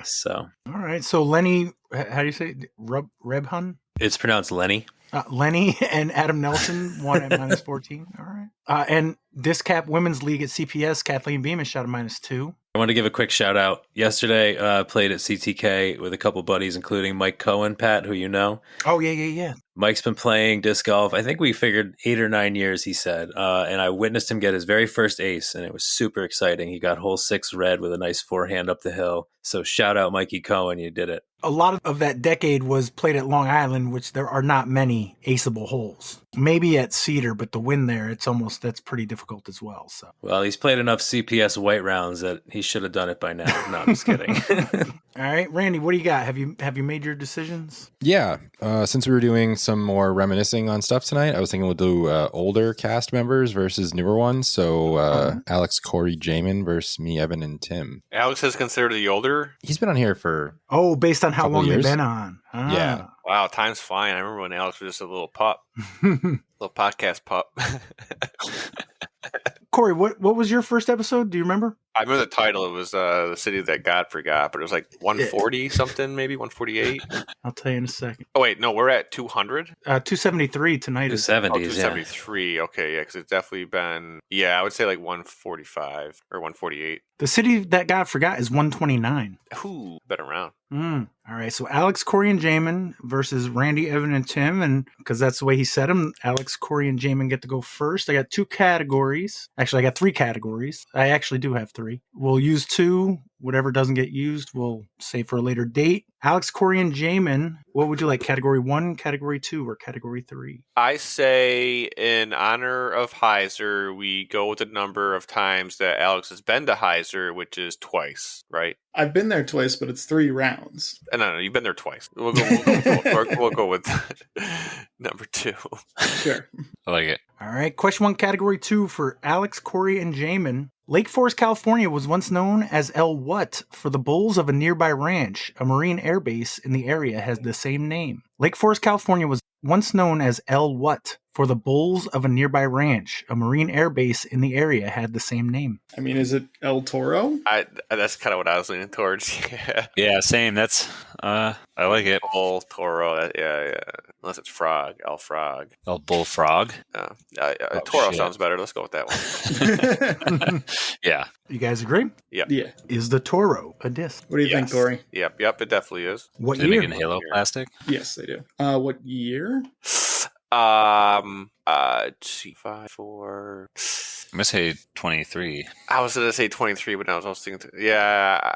So, all right. So Lenny, how do you say it? Rebhun? It's pronounced Lenny. Lenny and Adam Nelson won at -14. All right. And DisCap Women's League at CPS, Kathleen Beamish shot a -2. I want to give a quick shout out. Yesterday, played at CTK with a couple buddies, including Mike Cohen, Pat, who you know. Oh, yeah. Mike's been playing disc golf. I think we figured 8 or 9 years, he said. And I witnessed him get his very first ace, and it was super exciting. He got hole 6 red with a nice forehand up the hill. So shout out Mikey Cohen, you did it. A lot of that decade was played at Long Island, which there are not many aceable holes. Maybe at Cedar, but the wind there, that's pretty difficult as well. So, well, he's played enough CPS white rounds that he should have done it by now. No, I'm just kidding. All right, Randy, what do you got? Have you made your decisions? Yeah. Since we were doing some more reminiscing on stuff tonight, I was thinking we'll do older cast members versus newer ones. So Alex, Corey, Jaimen versus me, Evan, and Tim. Alex is considered the older? He's been on here for... Oh, based on how long years. they've been on. Ah. Yeah. Wow, time's flying. I remember when Alex was just a little pup. Little podcast pup. Corey, what was your first episode? Do you remember? I remember the title. It was The City That God Forgot, but it was like 140 something, maybe 148. I'll tell you in a second. Oh, wait, no, we're at 200? 273 tonight. 270s, 273. Okay, yeah, because it's definitely been, I would say like 145 or 148. The City That God Forgot is 129. Ooh, been around. All right, so Alex, Corey, and Jaimen versus Randy, Evan, and Tim. And because that's the way he said them, Alex, Corey, and Jaimen get to go first. I got 2 categories. Actually, I got 3 categories. I actually do have 3. We'll use 2. Whatever doesn't get used, we'll save for a later date. Alex, Corey, and Jaimen, what would you like? Category 1, Category 2, or Category 3? I say in honor of Heiser, we go with the number of times that Alex has been to Heiser, which is twice, right? I've been there twice, but it's 3 rounds. No, you've been there twice. We'll go with number 2. Sure. I like it. All right, question 1, Category 2 for Alex, Corey, and Jaimen. Lake Forest, California was once known as El What for the bulls of a nearby ranch. A Marine air base in the area has the same name. Lake Forest, California was once known as El What for the bulls of a nearby ranch. A Marine air base in the area had the same name. I mean, is it El Toro? That's kind of what I was leaning towards. Yeah, same. That's I like it. Bull, Toro, yeah. Unless it's Frog, El Frog. El Bullfrog. Toro shit. sounds better. Let's go with that one. Yeah. You guys agree? Yeah. Is the Toro a disc? What do you think, Corey? Yep, it definitely is. What Do they year? make in Halo plastic? Yes, they do. What year? 2, 5, 4. I'm gonna say 23. I was gonna say 23, but I was also thinking, 22. I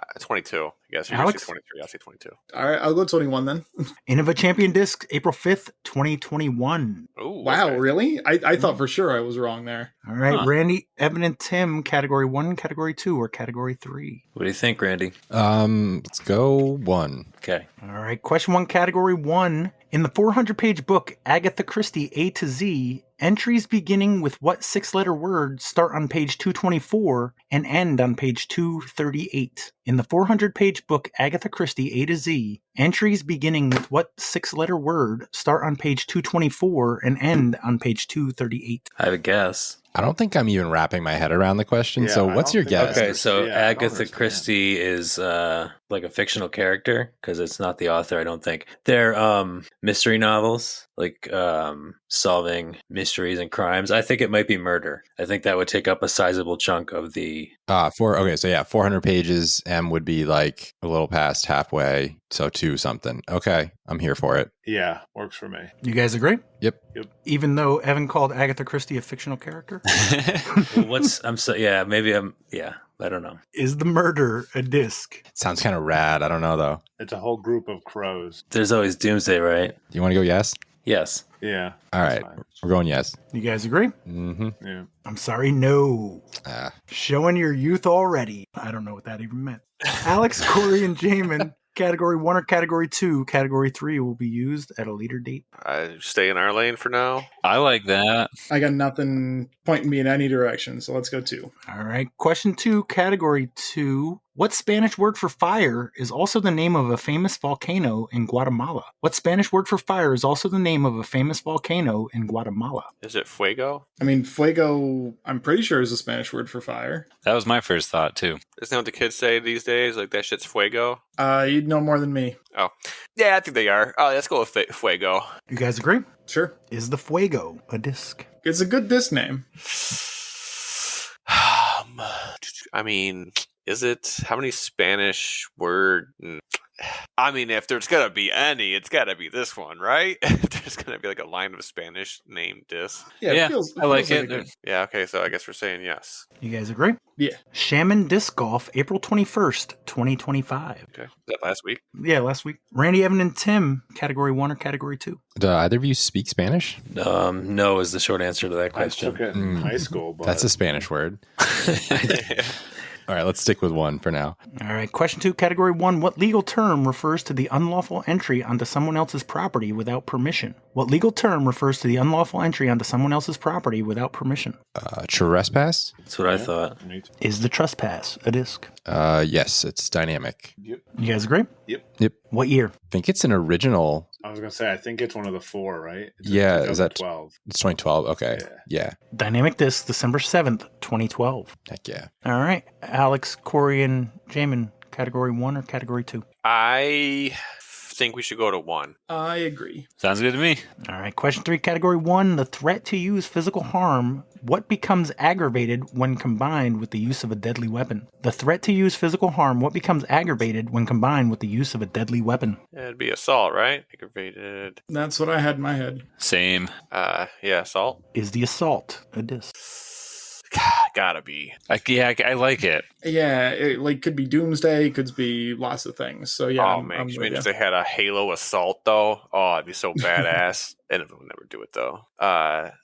guess you're gonna Alex? say 23. I'll say 22. All right, I'll go 21 then. Innova Champion Disc, April 5th, 2021. Ooh, Wow, okay. really? I thought for sure I was wrong there. All right, Huh. Randy, Evan, and Tim, Category 1, Category 2, or Category 3? What do you think, Randy? Let's go 1. Okay. All right, question 1, Category 1. In the 400-page book, Agatha Christie A to Z, entries beginning with what 6-letter word start on page 224 and end on page 238? In the 400-page book, Agatha Christie A to Z, entries beginning with what 6-letter word start on page 224 and end on page 238? I have a guess. I don't think I'm even wrapping my head around the question. Yeah, so I what's don't your think guess? Okay, so Yeah, I don't Agatha understand. Christie is like a fictional character because it's not the author, I don't think. They're mystery novels, like solving mysteries and crimes. I think it might be murder. I think that would take up a sizable chunk of the... 400 pages. M would be like a little past halfway. So 2 something. Okay, I'm here for it. Yeah, works for me. You guys agree? Yep. Even though Evan called Agatha Christie a fictional character? I don't know. Is the murder a disc? Sounds kind of rad. I don't know though. It's a whole group of crows. There's always Doomsday, right? Do you want to go yes? Yes. Yeah. All that's right, fine. we're going yes. You guys agree? Mm-hmm. Yeah. I'm sorry, no. Ah. Showing your youth already. I don't know what that even meant. Alex, Corey, and Jaimen, Category 1 or Category 2. Category 3 will be used at a later date. I stay in our lane for now. I like that. I got nothing pointing me in any direction, so let's go 2. All right. Question 2, Category 2. What Spanish word for fire is also the name of a famous volcano in Guatemala? What Spanish word for fire is also the name of a famous volcano in Guatemala? Is it Fuego? I mean, fuego, I'm pretty sure is a Spanish word for fire. That was my first thought too. Isn't that what the kids say these days? Like, that shit's Fuego? You'd know more than me. Oh. Yeah, I think they are. Let's go with Fuego. You guys agree? Sure. Is the Fuego a disc? It's a good disc name. I mean, is it? How many Spanish word? I mean, if there's gonna be any, it's gotta be this one, right? There's gonna be like a line of Spanish named disc. Yeah, I like feels it. a good- Yeah, okay, so I guess we're saying yes. You guys agree? Yeah. Shaman Disc Golf, April 21st, 2025. Okay. Is that last week? Yeah, last week. Randy, Evan, and Tim, Category 1 or Category 2? Do either of you speak Spanish? No is the short answer to that I question. took it in high school, but That's a Spanish word. All right, let's stick with 1 for now. All right, question 2, Category 1. What legal term refers to the unlawful entry onto someone else's property without permission? What legal term refers to the unlawful entry onto someone else's property without permission? Trespass? That's what I thought. Neat. Is the trespass a disc? Yes, it's dynamic. You guys agree? Yep. Yep. What year? I think it's an original was going to say, I think it's one of the 4, right? It's Yeah, is that 12? It's 2012. Okay. Yeah. Dynamic Disc, December 7th, 2012. Heck yeah. All right. Alex, Corey, and Jaimen, category 1 or category 2? I think we should go to 1. I agree. Sounds good to me. All right. Question 3, category 1, the threat to use physical harm. What becomes aggravated when combined with the use of a deadly weapon? The threat to use physical harm. What becomes aggravated when combined with the use of a deadly weapon? It'd be assault, right? Aggravated. That's what I had in my head. Same. Yeah, assault. Is the assault a disc? Gotta be. I like it. Yeah, it could be Doomsday, could be lots of things. So yeah. Oh, man. Imagine if they had a Halo assault, though. Oh, it'd be so badass. And we'll never do it, though.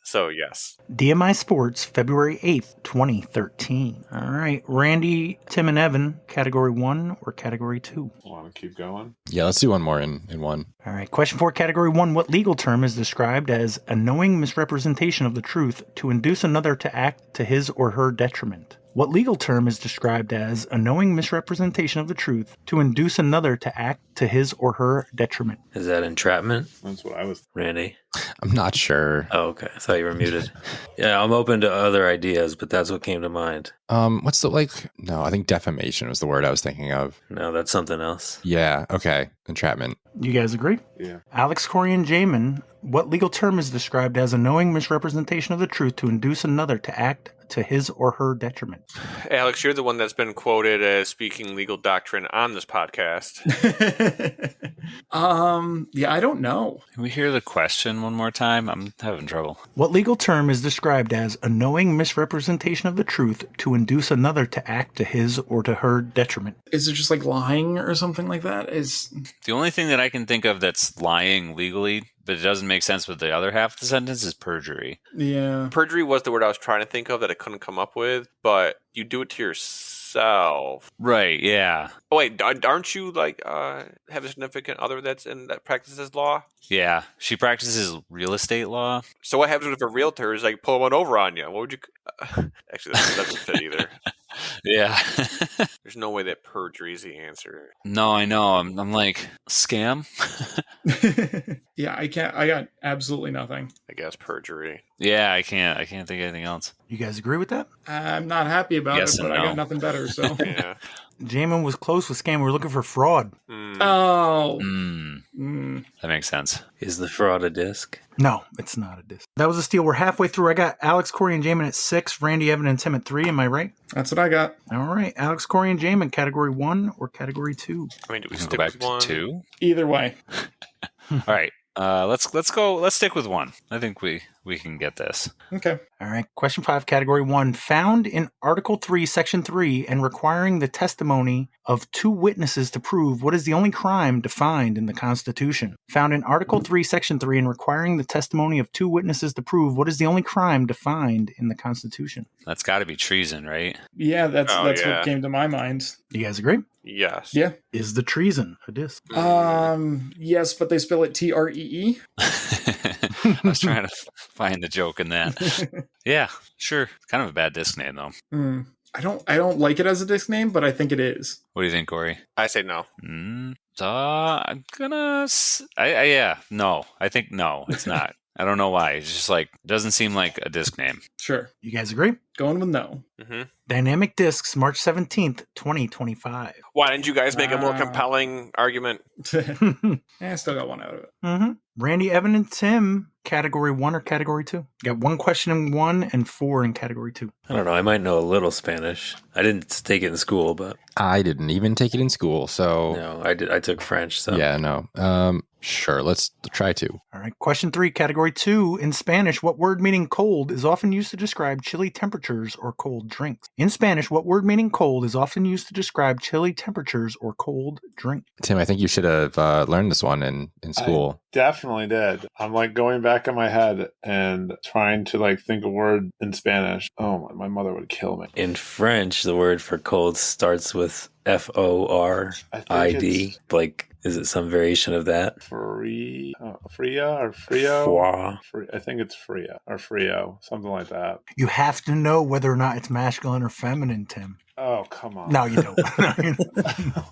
So, yes. DMI Sports, February 8th, 2013. All right. Randy, Tim, and Evan, category 1 or category 2? Want to keep going? Yeah, let's do one more in 1. All right. Question 4, category 1. What legal term is described as a knowing misrepresentation of the truth to induce another to act to his or her detriment? What legal term is described as a knowing misrepresentation of the truth to induce another to act to his or her detriment? Is that entrapment? That's what I was. Randy? I'm not sure. Oh, okay. I thought you were muted. Yeah, I'm open to other ideas, but that's what came to mind. What's the no, I think defamation was the word I was thinking of. No, that's something else. Yeah, okay. Entrapment. You guys agree? Yeah. Alex, Corey, and Jaimen, what legal term is described as a knowing misrepresentation of the truth to induce another to act to his or her detriment? Alex, you're the one that's been quoted as speaking legal doctrine on this podcast. Yeah, I don't know. Can we hear the question one more time? I'm having trouble. What legal term is described as a knowing misrepresentation of the truth to induce another to act to his or to her detriment? Is it just like lying or something like that? The only thing that I can think of that's lying legally, but it doesn't make sense with the other half of the sentence, is perjury. Yeah. Perjury was the word I was trying to think of that I couldn't come up with, but you do it to yourself. Right, yeah. Oh, wait, aren't you, have a significant other that practices law? Yeah, she practices real estate law. So what happens if a realtor is, pull one over on you? What would you... Actually, that doesn't fit either. Yeah. There's no way that perjury is the answer. No, I know. I'm like, scam? Yeah, I got absolutely nothing. I guess perjury. Yeah, I can't think of anything else. You guys agree with that? I'm not happy about Yes it, but and I no. got nothing better, so. Yeah. Jaimen was close with scam. We were looking for fraud. Oh. That makes sense. Is the fraud a disc? No, it's not a disc. That was a steal. We're halfway through. I got Alex, Corey, and Jaimen at 6, Randy, Evan, and Tim at 3. Am I right? That's what I got. All right. Alex, Corey, and Jaimen, category 1 or category 2? I mean, do we We can stick go back with one? to 2. Either way. All right. Let's stick with 1. I think we can get this. Okay. All right. Question 5, category 1. Found in Article 3, Section 3, and requiring the testimony of 2 witnesses to prove what is the only crime defined in the Constitution. Found in Article 3, Section 3, and requiring the testimony of 2 witnesses to prove what is the only crime defined in the Constitution. That's got to be treason, right? Yeah, that's yeah. what came to my mind. You guys agree? Yes. Yeah. Is the treason a disc? Yes, but they spell it TREE. I was trying to find the joke in that. Yeah, sure. It's kind of a bad disc name, though. I don't like it as a disc name, but I think it is. What do you think, Corey? I say no. I'm gonna... no. I think no, it's not. I don't know why. It's just it doesn't seem like a disc name. Sure. You guys agree? Going with no. Mm-hmm. Dynamic Discs, March 17th, 2025. Why didn't you guys make a more compelling argument? I still got one out of it. Mm-hmm. Randy, Evan, and Tim, category 1 or category 2? Got 1 question in 1 and 4 in category 2. I don't know. I might know a little Spanish. I didn't take it in school, but I didn't even take it in school, so... no, I did. I took French, so... Yeah, no. Sure, let's try 2. All right, question 3, category 2. In Spanish, what word meaning cold is often used to describe chilly temperatures or cold drinks? In Spanish, what word meaning cold is often used to describe chilly temperatures or cold drink? Tim, I think you should have learned this one in school. Definitely did. I'm going back in my head and trying to think a word in Spanish. Oh, my mother would kill me. In French, the word for cold starts with FORID, like Is it some variation of that? Freya or Frio? Foie. I think it's Freya or Frio, something like that. You have to know whether or not it's masculine or feminine, Tim. Oh, come on. No, you don't. No, you don't.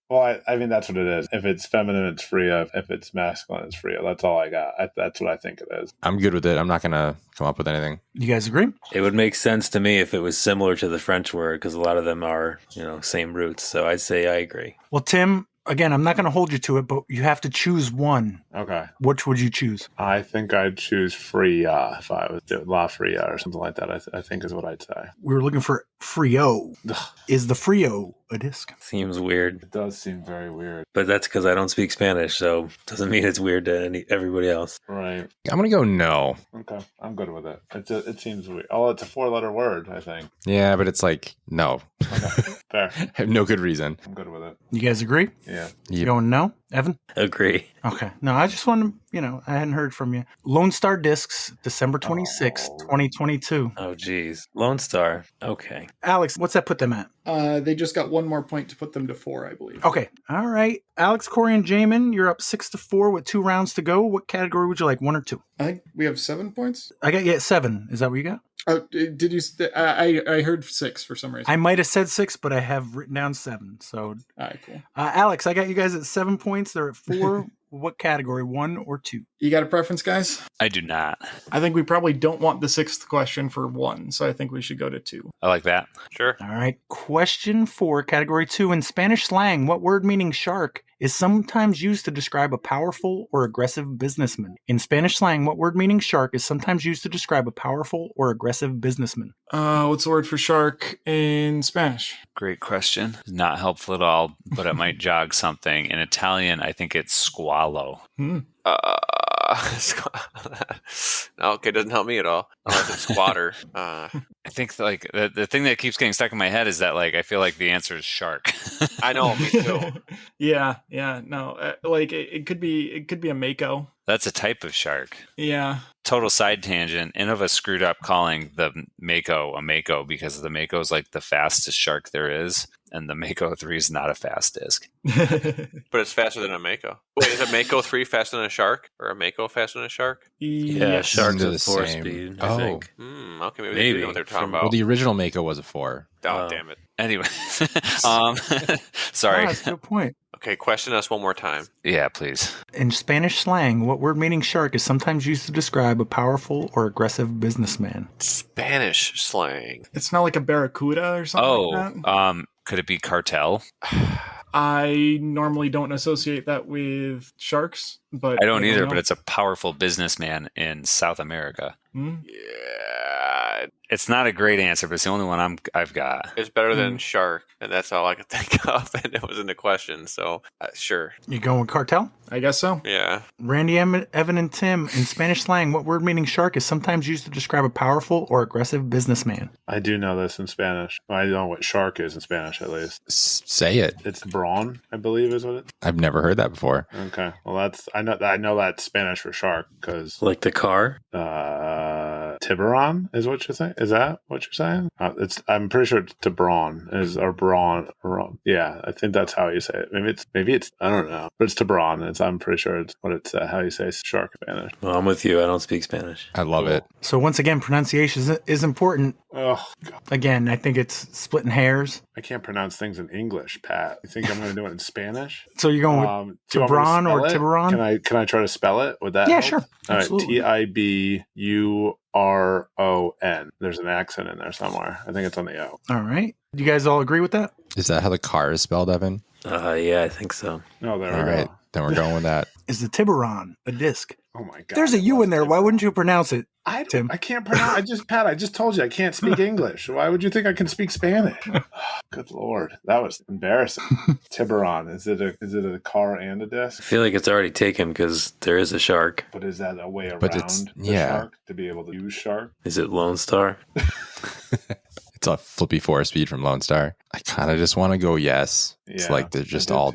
Well, I mean, that's what it is. If it's feminine, it's Freya. If it's masculine, it's Freya. That's all I got. That's what I think it is. I'm good with it. I'm not going to come up with anything. You guys agree? It would make sense to me if it was similar to the French word, because a lot of them are, same roots. So I'd say I agree. Well, Tim, again, I'm not going to hold you to it, but you have to choose one. Okay. Which would you choose? I think I'd choose Freya if I was doing La Freya or something like that. I think is what I'd say. We were looking for Frio. Is the Frio a disc? Seems weird. It does seem very weird. But that's because I don't speak Spanish, so doesn't mean it's weird to everybody else. Right. I'm going to go no. Okay. I'm good with it. It seems weird. Oh, it's a 4-letter word, I think. Yeah, but it's like, no. Okay. Fair. I have no good reason. I'm good with it. You guys agree? Yeah. You going no? Evan? Agree. Okay. No, I just wanted to, I hadn't heard from you. Lone Star Discs, December 26th, 2022. Oh, geez. Lone Star. Okay. Alex, what's that put them at? They just got one more point to put them to 4, I believe. Okay. All right. Alex, Corey, and Jaimen, you're up 6-4 with 2 rounds to go. What category would you like, 1 or 2? I think we have 7 points. I got 7. Is that what you got? Oh, did you? I heard 6 for some reason. I might have said 6, but I have written down 7. So, all right, cool. Alex, I got you guys at 7 points. They're at 4. What category, 1 or 2? You got a preference, guys? I do not. I think we probably don't want the 6th question for 1, so I think we should go to 2. I like that. Sure. All right. Question 4, category 2. In Spanish slang, what word meaning shark is sometimes used to describe a powerful or aggressive businessman? In Spanish slang, what word meaning shark is sometimes used to describe a powerful or aggressive businessman? What's the word for shark in Spanish? Great question. Not helpful at all, but it might jog something. In Italian, I think it's squallow. Okay, doesn't help me at all. Unless it's squatter. I think like the thing that keeps getting stuck in my head is that like I feel like the answer is shark. I know, me too. Yeah, no, it could be a mako. That's a type of shark. Yeah. Total side tangent. Innova screwed up calling the mako a mako because the mako is like the fastest shark there is, and the Mako 3 is not a fast disc. But it's faster than a Mako. Wait, is a Mako 3 faster than a shark? Or a Mako faster than a shark? Yeah, sharks They're at the 4 same. speed, Oh. I think. Okay, maybe they do know what they're talking about. Well, the original Mako was a 4. Oh, damn it. Anyway, Ah, sorry. that's a good point. Okay, question us one more time. Yeah, please. In Spanish slang, what word meaning shark is sometimes used to describe a powerful or aggressive businessman? Spanish slang. It's not like a barracuda or something like that? Could it be cartel? I normally don't associate that with sharks, but I don't either, know. but it's a powerful businessman in South America. Yeah. It's not a great answer, but it's the only one I've got. It's better than shark, and that's all I could think of, and it was in the question, so sure. You going with cartel? I guess so. Yeah. Randy, Evan, and Tim, in Spanish slang, what word meaning shark is sometimes used to describe a powerful or aggressive businessman? I do know this in Spanish. I know what shark is in Spanish, at least. Say it. It's brawn, I believe, is what it. I've never heard that before. Okay, well, I know that's Spanish for shark because Like the car? Tiburon is what you're saying. Is that what you're saying? I'm pretty sure it's Tiburon is or brawn. Yeah, I think that's how you say it. Maybe it's I don't know, but it's Tiburon. I'm pretty sure it's what it's how you say shark in Spanish. Well, I'm with you. I don't speak Spanish. I love it. So once again, pronunciation is important. Oh, God. Again, I think it's splitting hairs. I can't pronounce things in English, Pat. You think I'm going to do it in Spanish? So you're going with Tiburon or Tiburon? Can I try to spell it? Would that? Yeah, help? sure. All Absolutely. right, Tiburon. There's an accent in there somewhere. I think it's on the O. All right. You guys all agree with that? Is that how the car is spelled, Evan? Yeah, I think so. Oh, there All we right. go. Then we're going with that. Is the Tiburon a disc? Oh my God. There's a U in there. Why wouldn't you pronounce it? Tim? I can't pronounce. Pat, I just told you I can't speak English. Why would you think I can speak Spanish? Good Lord, that was embarrassing. Tiburon. Is it a car and a I disc? feel like it's already taken because there is a shark. But is that a way around But it's- the yeah. shark to be able to use shark? Is it Lone Star? It's a flippy 4-speed from Lone Star. I kind of just want to go yes. It's like they're just all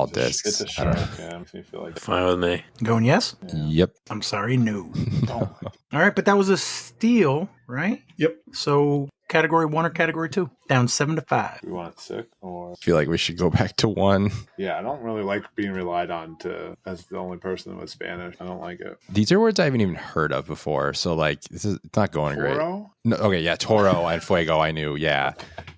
discs. It's a I don't shark. know. Yeah, makes me feel like Fine with me. Going yes? Yep. I'm sorry, no. Oh, All right, but that was a steal, right? Yep. So Category 1 or Category 2? Down 7-5. We want sick or I feel like we should go back to 1. yeah. I don't really like being relied on to as the only person with Spanish. I don't like it. These are words I haven't even heard of before. So like it's not going great. Toro? No, okay, yeah, Toro and Fuego I knew, yeah.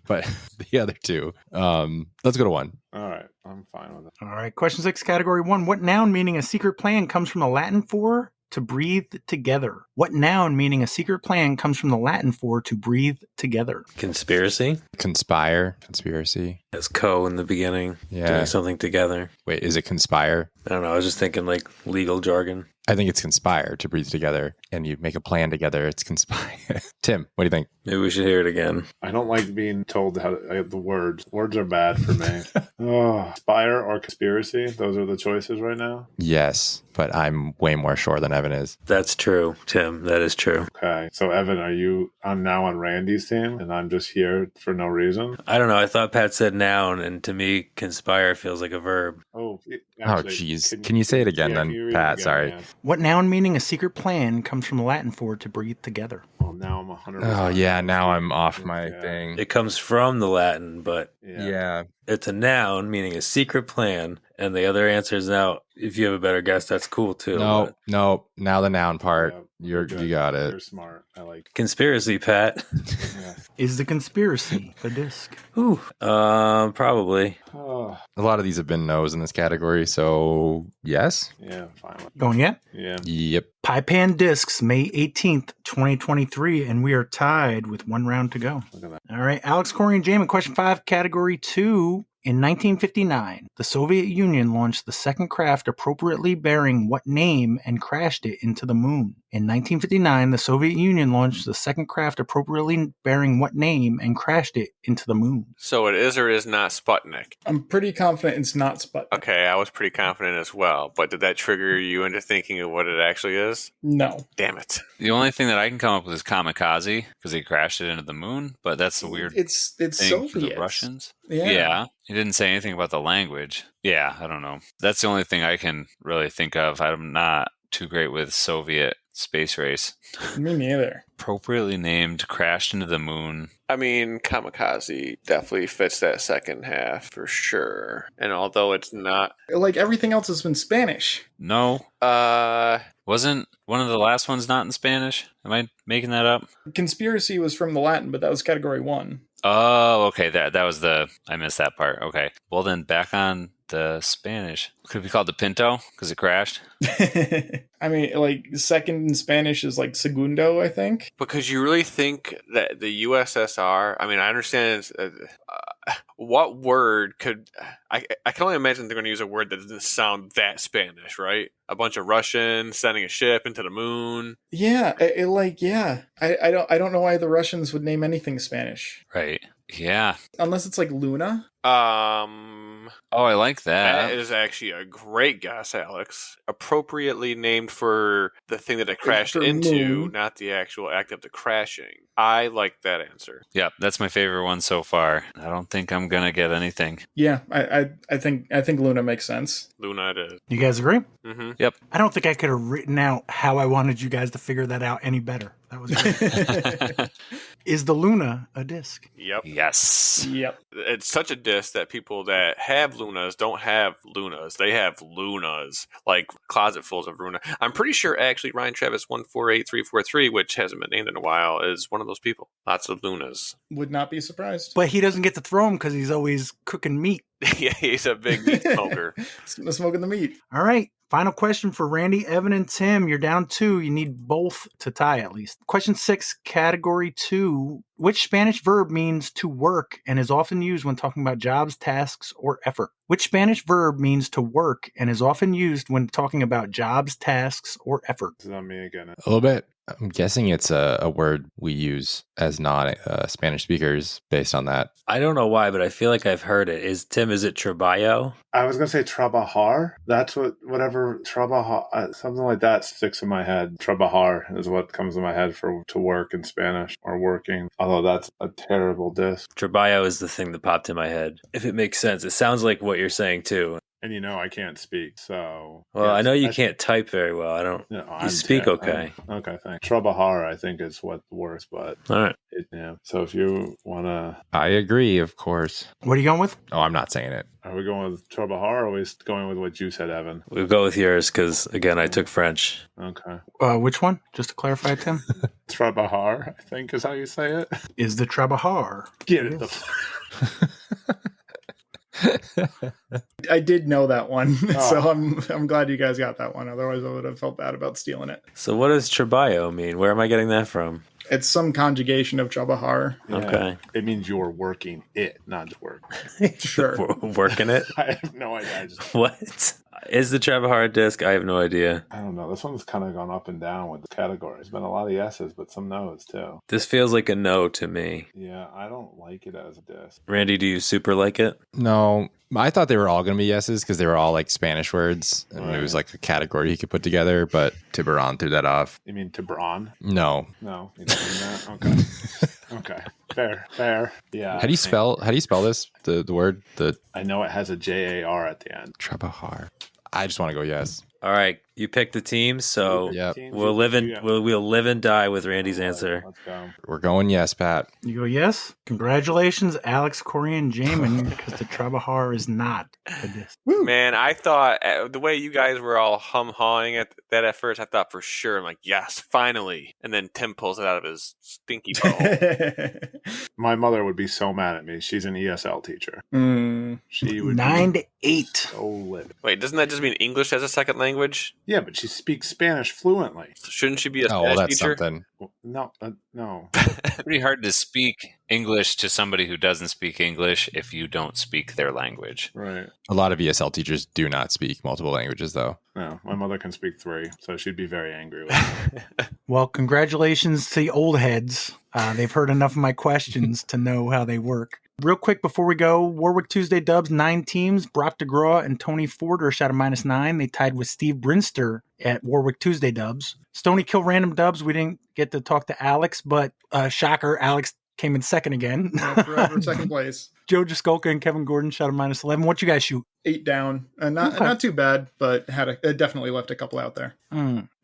But the other two. Let's go to 1. All right, I'm fine with it. All right, question 6, Category 1. What noun meaning a secret plan comes from the Latin for to breathe together? What noun meaning a secret plan comes from the Latin for to breathe together? Conspiracy? Conspire, conspiracy. Has co in the beginning. Yeah. Doing something together. Wait, is it conspire? I don't know. I was just thinking like legal jargon. I think it's conspire, to breathe together, and you make a plan together. It's conspire. Tim, what do you think? Maybe we should hear it again. I don't like being told how the words. Words are bad for me. Oh, spire or conspiracy? Those are the choices right now. Yes, but I'm way more sure than Evan is. That's true, Tim. That is true. Okay, so Evan, I'm now on Randy's team, and I'm just here for no reason. I don't know. I thought Pat said noun, and to me, conspire feels like a verb. Oh, Jeez. Can you say it again then, can you read Pat? it again? Sorry. Yeah. What noun meaning a secret plan comes from the Latin for to breathe together? Well, now I'm 100%. Oh, yeah, now I'm off my Yeah. thing. It comes from the Latin, but Yeah. it's a noun meaning a secret plan. And the other answer is now, if you have a better guess, that's cool too. No. Now the noun part. Yeah, You good. got You're it. smart. I like it. Conspiracy, Pat. Yeah. Is the conspiracy a disc? Ooh. Probably. Oh, A lot of these have been no's in this category, so yes. yeah, fine. Going yet? Yeah. Yep. Pie Pan Discs, May 18th, 2023, and we are tied with 1 round to go. Look at that. All right, Alex, Corey, and Jaimen, question 5, Category 2. In 1959, the Soviet Union launched the second craft appropriately bearing what name and crashed it into the moon? In 1959, the Soviet Union launched the second craft appropriately bearing what name and crashed it into the moon? So it is or is not Sputnik? I'm pretty confident it's not Sputnik. Okay, I was pretty confident as well, but did that trigger you into thinking of what it actually is? No. Damn it. The only thing that I can come up with is kamikaze because he crashed it into the moon, but that's the weird It's thing Soviet. for the Russians. Yeah. He didn't say anything about the language. Yeah, I don't know. That's the only thing I can really think of. I'm not too great with Soviet space race. Me neither. Appropriately named, crashed into the moon. I mean, kamikaze definitely fits that second half for sure. And although it's not... Like everything else has been Spanish. No. Wasn't one of the last ones not in Spanish? Am I making that up? Conspiracy was from the Latin, but that was Category 1. Oh, okay. That was I missed that part. Okay. Well, then back on the Spanish. Could it be called the Pinto because it crashed? I mean, like, second in Spanish is like segundo, I think. Because you really think that the USSR... I mean, I understand... what word could... I can only imagine they're going to use a word that doesn't sound that Spanish, right? A bunch of Russians sending a ship into the moon. Yeah, I don't know why the Russians would name anything Spanish. Right. Yeah. Unless it's like Luna. Oh, I like that. That is actually a great guess, Alex. Appropriately named for the thing that it crashed For into, moon. not the actual act of the crashing. I like that answer. Yep, that's my favorite one so far. I don't think I'm gonna get anything. Yeah, I think Luna makes sense. Luna it is. You guys agree? Mm-hmm. Yep. I don't think I could have written out how I wanted you guys to figure that out any better. That was great. Is the Luna a disc? Yep. Yes. Yep. It's such a diss that people that have Lunas don't have Lunas. They have Lunas, like closetfuls of Luna. I'm pretty sure actually Ryan Travis 148343, which hasn't been named in a while, is one of those people. Lots of Lunas. Would not be surprised. But he doesn't get to throw them because he's always cooking meat. Yeah, he's a big meat smoker. Smoking the meat. All right. Final question for Randy, Evan, and Tim. You're down 2. You need both to tie at least. Question 6, Category 2. Which Spanish verb means to work and is often used when talking about jobs, tasks, or effort? Which Spanish verb means to work and is often used when talking about jobs, tasks, or effort? This is on me again. A little bit. I'm guessing it's a word we use as not Spanish speakers based on that. I don't know why, but I feel like I've heard it. Is it trabajo? I was going to say trabajar. That's whatever trabajar, something like that sticks in my head. Trabajar is what comes in my head for to work in Spanish or working. Although that's a terrible diss. Trabajo is the thing that popped in my head. If it makes sense. It sounds like what you're saying too. And I can't speak, so. Well, yes, I know you can't type very well. I don't. You speak okay. Okay, thanks. Trabahar, I think, is what works, but. All right. So if you want to. I agree, of course. What are you going with? Oh, I'm not saying it. Are we going with Trabahar or are we going with what you said, Evan? We'll go with yours because, again, I took French. Okay. Which one? Just to clarify, Tim? Trabahar, I think is how you say it. Is the Trabahar. Get it. I did know that one, so I'm glad you guys got that one. Otherwise, I would have felt bad about stealing it. So what does trabajo mean? Where am I getting that from? It's some conjugation of Trabahar. Yeah, okay. It means you're working it, not just work. Sure. Working it? I have no idea. What? Is the Trabahar disc? I have no idea. I don't know. This one's kind of gone up and down with the categories. There's been a lot of yeses, but some no's too. This feels like a no to me. Yeah, I don't like it as a disc. Randy, do you super like it? No, I thought they were all going to be yeses because they were all like Spanish words and it was like a category he could put together, but Tiburon threw that off. You mean Tiburon? No. No, you don't mean that? Okay. Okay. Fair. Yeah. How do you spell this? The word? I know it has a JAR at the end. Trabahar. I just want to go yes. All right, you pick the teams, so we'll live and die with Randy's answer. Let's go. We're going yes, Pat. You go yes? Congratulations, Alex, Corey, and Jaimen, because the Trabahar is not a disc. Man, I thought the way you guys were all hum-hawing at that at first, I thought for sure, I'm like, yes, finally. And then Tim pulls it out of his stinky bowl. My mother would be so mad at me. She's an ESL teacher. She would 9 to 8. So lit. Wait, doesn't that just mean English as a second language? Yeah, but she speaks Spanish fluently. So shouldn't she be a Spanish teacher? Something. No. Pretty hard to speak English to somebody who doesn't speak English if you don't speak their language. Right. A lot of ESL teachers do not speak multiple languages, though. No, my mother can speak 3, so she'd be very angry with me. Well, congratulations to the old heads. They've heard enough of my questions to know how they work. Real quick before we go, Warwick Tuesday dubs, 9 teams. Brock DeGraw and Tony Forder shot a -9. They tied with Steve Brinster at Warwick Tuesday dubs. Stony Kill random dubs. We didn't get to talk to Alex, but shocker, Alex came in second again. Forever second place. Joe Jaskolka and Kevin Gordon shot a -11. What you guys shoot? 8 down. Not too bad, but it definitely left a couple out there.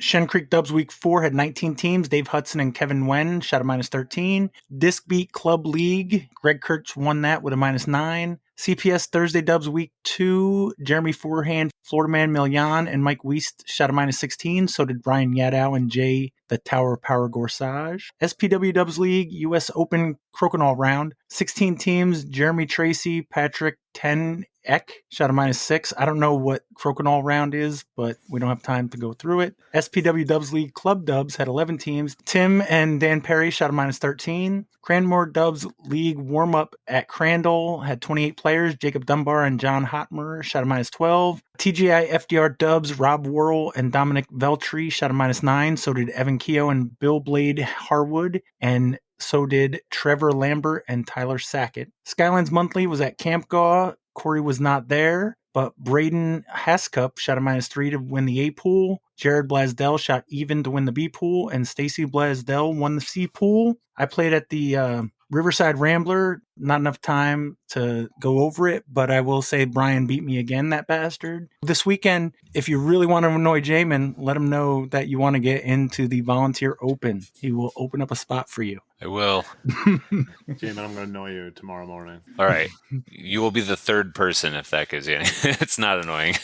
Shen Creek Dubs Week 4 had 19 teams. Dave Hudson and Kevin Wen shot a -13. Disc Beat Club League. Greg Kurtz won that with a -9. CPS Thursday Dubs Week 2. Jeremy Forehand, Florida Man Millan, and Mike Weist shot a -16. So did Brian Yadow and Jay the Tower of Power Gorsage. SPW Dubs League, U.S. Open Crokinole Round. 16 teams. Jeremy Tracy, Patrick 10 Eck shot a -6. I don't know what Crokinole Round is, but we don't have time to go through it. SPW Dubs League Club Dubs had 11 teams. Tim and Dan Perry shot a -13. Cranmore Dubs League Warm-Up at Crandall had 28 players. Jacob Dunbar and John Hotmer shot a -12. TGI FDR Dubs, Rob Worrell and Dominic Veltri shot a -9. So did Evan Keogh and Bill Blade Harwood. And so did Trevor Lambert and Tyler Sackett. Skylines Monthly was at Camp Gaw. Corey was not there, but Braden Hascup shot a -3 to win the A pool. Jared Blasdell shot even to win the B pool, and Stacy Blasdell won the C pool. I played at the Riverside Rambler. Not enough time to go over it, but I will say Brian beat me again, that bastard. This weekend, if you really want to annoy Jaimen, let him know that you want to get into the Volunteer Open. He will open up a spot for you. I will. Jaimen, I'm going to annoy you tomorrow morning. All right. You will be the third person if that gives you any. It's not annoying.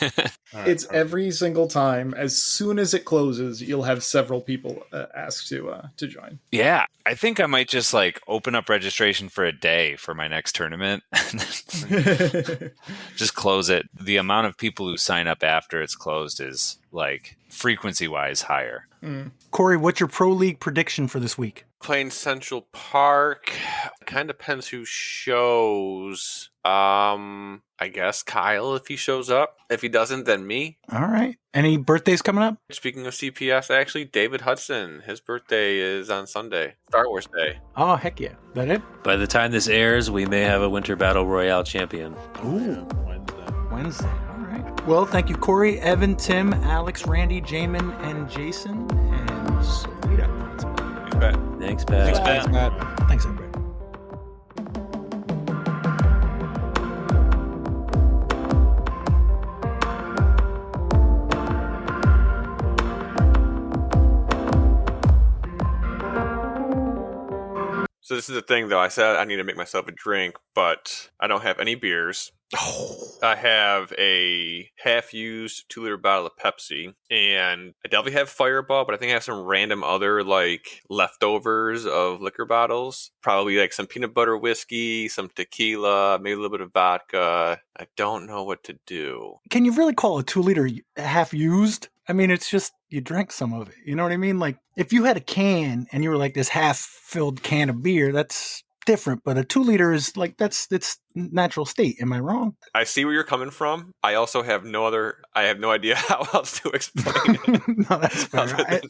It's every single time. As soon as it closes, you'll have several people ask to join. Yeah. I think I might just open up registration for a day for my next tournament. Just close it. The amount of people who sign up after it's closed is frequency-wise higher. Corey, what's your Pro League prediction for this week? Playing Central Park. Kind of depends who shows. I guess Kyle if he shows up. If he doesn't, then me. All right. Any birthdays coming up? Speaking of CPS, actually, David Hudson. His birthday is on Sunday, Star Wars Day. Oh, heck yeah. That it? By the time this airs, we may have a Winter Battle Royale champion. Ooh. Wednesday. All right. Well, thank you, Corey, Evan, Tim, Alex, Randy, Jaimen, and Jason. And sweet up. Thanks, Pat. Thanks, Pat. Thanks, everybody. So this is the thing, though. I said I need to make myself a drink, but I don't have any beers. I have a half-used 2-liter bottle of Pepsi, and I definitely have Fireball, but I think I have some random other like leftovers of liquor bottles. Probably like some peanut butter whiskey, some tequila, maybe a little bit of vodka. I don't know what to do. Can you really call a 2-liter half used? I mean, it's just you drank some of it. You know what I mean? Like if you had a can and you were like this half-filled can of beer, that's different, but a 2-liter is like it's natural state. Am I wrong? I see where you're coming from. I also have no idea how else to explain it. No, that's fair.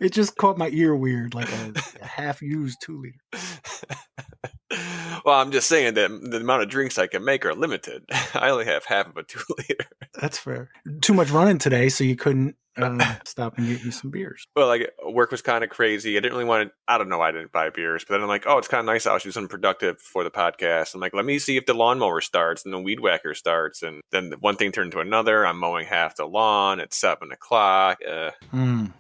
It just caught my ear weird, like a half-used 2-liter. Well, I'm just saying that the amount of drinks I can make are limited. I only have half of a 2-liter. That's fair. Too much running today, so you couldn't stop and get you some beers. Well, like work was kind of crazy. I didn't really want to. I don't know why I didn't buy beers, but then I'm like, oh, it's kind of nice. I'll do something productive for the podcast. I'm like, let me see if the lawnmower starts and the weed whacker starts, and then one thing turned into another. I'm mowing half the lawn at 7:00.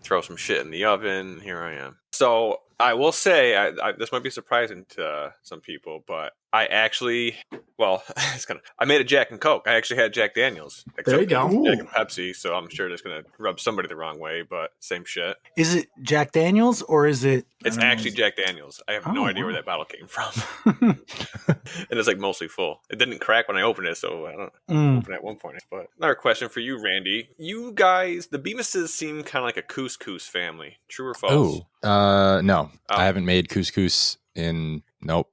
Throw some shit in the oven. Here I am. So I will say, I this might be surprising to some people, but I actually, I made a Jack and Coke. I actually had Jack Daniels. There you go. Jack and Pepsi, so I'm sure that's going to rub somebody the wrong way, but same shit. Is it Jack Daniels or is it? It's actually Jack Daniels. I have no idea where that bottle came from. And it's like mostly full. It didn't crack when I opened it, so I don't open it at one point. But another question for you, Randy. You guys, the Beamises seem kind of like a couscous family. True or false? No. I haven't made couscous in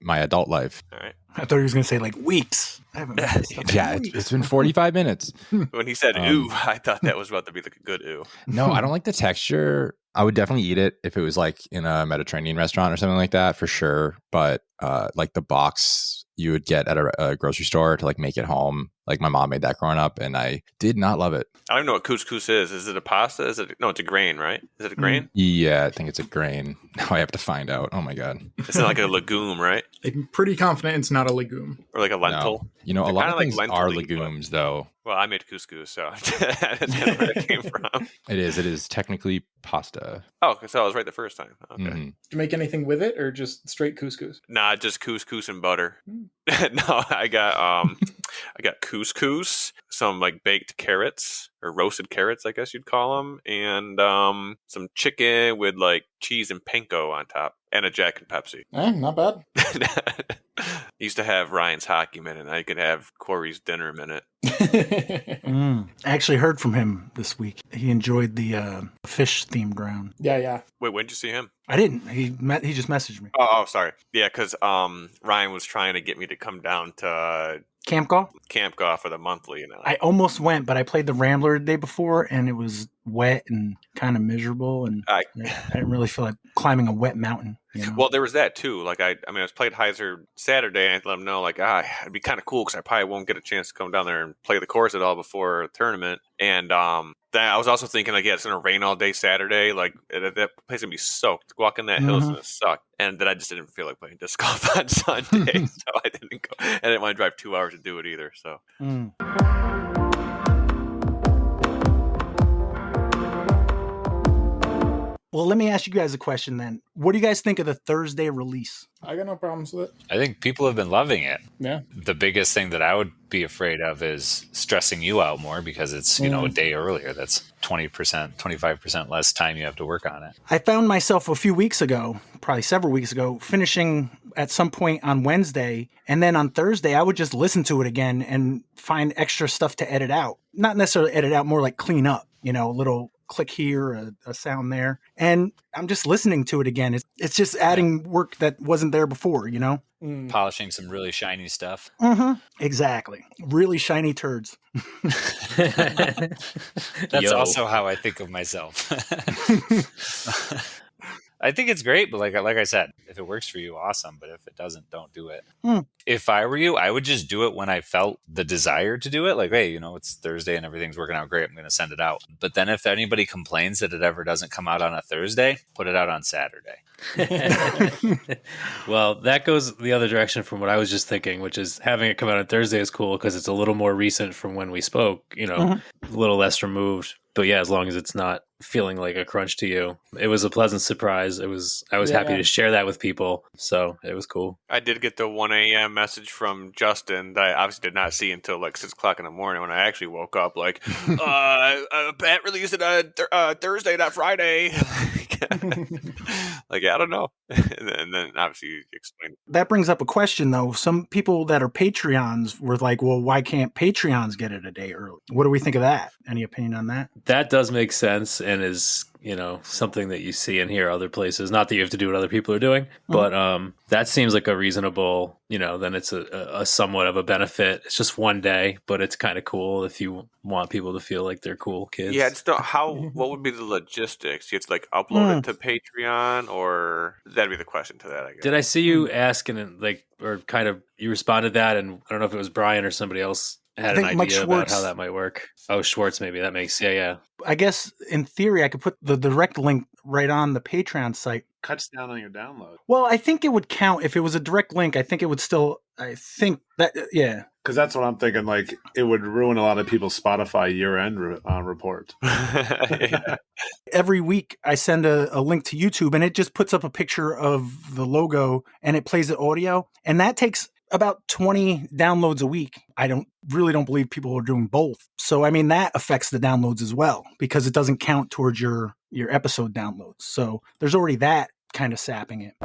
my adult life. All right. I thought he was going to say like weeks. I haven't made this stuff in weeks. It's been 45 minutes. When he said ooh, I thought that was about to be like a good ooh. No, I don't like the texture. I would definitely eat it if it was like in a Mediterranean restaurant or something like that, for sure. But like the box you would get at a grocery store to like make it home. Like my mom made that growing up, and I did not love it. I don't know what couscous is. Is it a pasta? No, it's a grain, right? Is it a grain? Yeah, I think it's a grain. Now I have to find out. Oh my god, it's not like a legume, right? I'm pretty confident it's not a legume or like a lentil. No. You know, They're a lot of things like are legumes, though. Well, I made couscous, so that's where it came from. It is technically pasta. Oh, so I was right the first time. Okay. Did you make anything with it, or just straight couscous? Nah, just couscous and butter. No, I got couscous, some like baked carrots or roasted carrots, I guess you'd call them, and some chicken with like cheese and panko on top, and a Jack and Pepsi. Not bad. Used to have Ryan's hockey minute, and I could have Corey's dinner minute. I actually heard from him this week. He enjoyed the fish themed round. Yeah. Wait, when did you see him? I didn't. He just messaged me. Oh, sorry. Yeah, because Ryan was trying to get me to come down to Camp golf for the monthly. I almost went, but I played the Rambler the day before, and it was wet and kind of miserable, and I didn't really feel like climbing a wet mountain. You know? Well, there was that too. Like I was played Heiser Saturday, and I let him know like it'd be kind of cool because I probably won't get a chance to come down there and play the course at all before a tournament. And I was also thinking like, it's gonna rain all day Saturday. Like that place gonna be soaked. Walking that hill is gonna suck. And then I just didn't feel like playing disc golf on Sunday, so I didn't go. I didn't want to drive 2 hours to do it either. So. Well, let me ask you guys a question then. What do you guys think of the Thursday release? I got no problems with it. I think people have been loving it. Yeah. The biggest thing that I would be afraid of is stressing you out more because it's, a day earlier. That's 20%, 25% less time you have to work on it. I found myself a few weeks ago, probably several weeks ago, finishing at some point on Wednesday. And then on Thursday, I would just listen to it again and find extra stuff to edit out. Not necessarily edit out, more like clean up, a little click here, a sound there. And I'm just listening to it again. It's just adding work that wasn't there before, Polishing some really shiny stuff. Exactly. Really shiny turds. That's also how I think of myself. I think it's great, but like I said, if it works for you, awesome. But if it doesn't, don't do it. If I were you, I would just do it when I felt the desire to do it. Like, hey, it's Thursday and everything's working out great. I'm going to send it out. But then if anybody complains that it ever doesn't come out on a Thursday, put it out on Saturday. Well, that goes the other direction from what I was just thinking, which is having it come out on Thursday is cool because it's a little more recent from when we spoke, a little less removed. But yeah, as long as it's not feeling like a crunch to you. It was a pleasant surprise. I was happy to share that with people. So it was cool. I did get the 1 a.m. message from Justin that I obviously did not see until like 6 o'clock in the morning when I actually woke up. Like, Bet released it Thursday, not Friday. Like, I don't know. And then obviously you explained. That brings up a question, though. Some people that are Patreons were like, well, why can't Patreons get it a day early? What do we think of that? Any opinion on that? That does make sense and is, something that you see and hear other places. Not that you have to do what other people are doing, but that seems like a reasonable, then it's a somewhat of a benefit. It's just one day, but it's kind of cool if you want people to feel like they're cool kids. Yeah, it's not what would be the logistics? You have to like upload it to Patreon, or that'd be the question to that, I guess. Did I see you asking or kind of you responded that, and I don't know if it was Brian or somebody else had an idea about how that might work. Oh, Schwartz, maybe that makes, yeah. I guess in theory, I could put the direct link right on the Patreon site. Cuts down on your download. Well, I think it would count if it was a direct link. I think it would still, yeah. Because that's what I'm thinking. Like, it would ruin a lot of people's Spotify year-end report. Every week, I send a link to YouTube, and it just puts up a picture of the logo, and it plays the audio. And that takes about 20 downloads a week. I don't believe people are doing both. So, I mean, that affects the downloads as well, because it doesn't count towards your episode downloads. So there's already that kind of sapping it.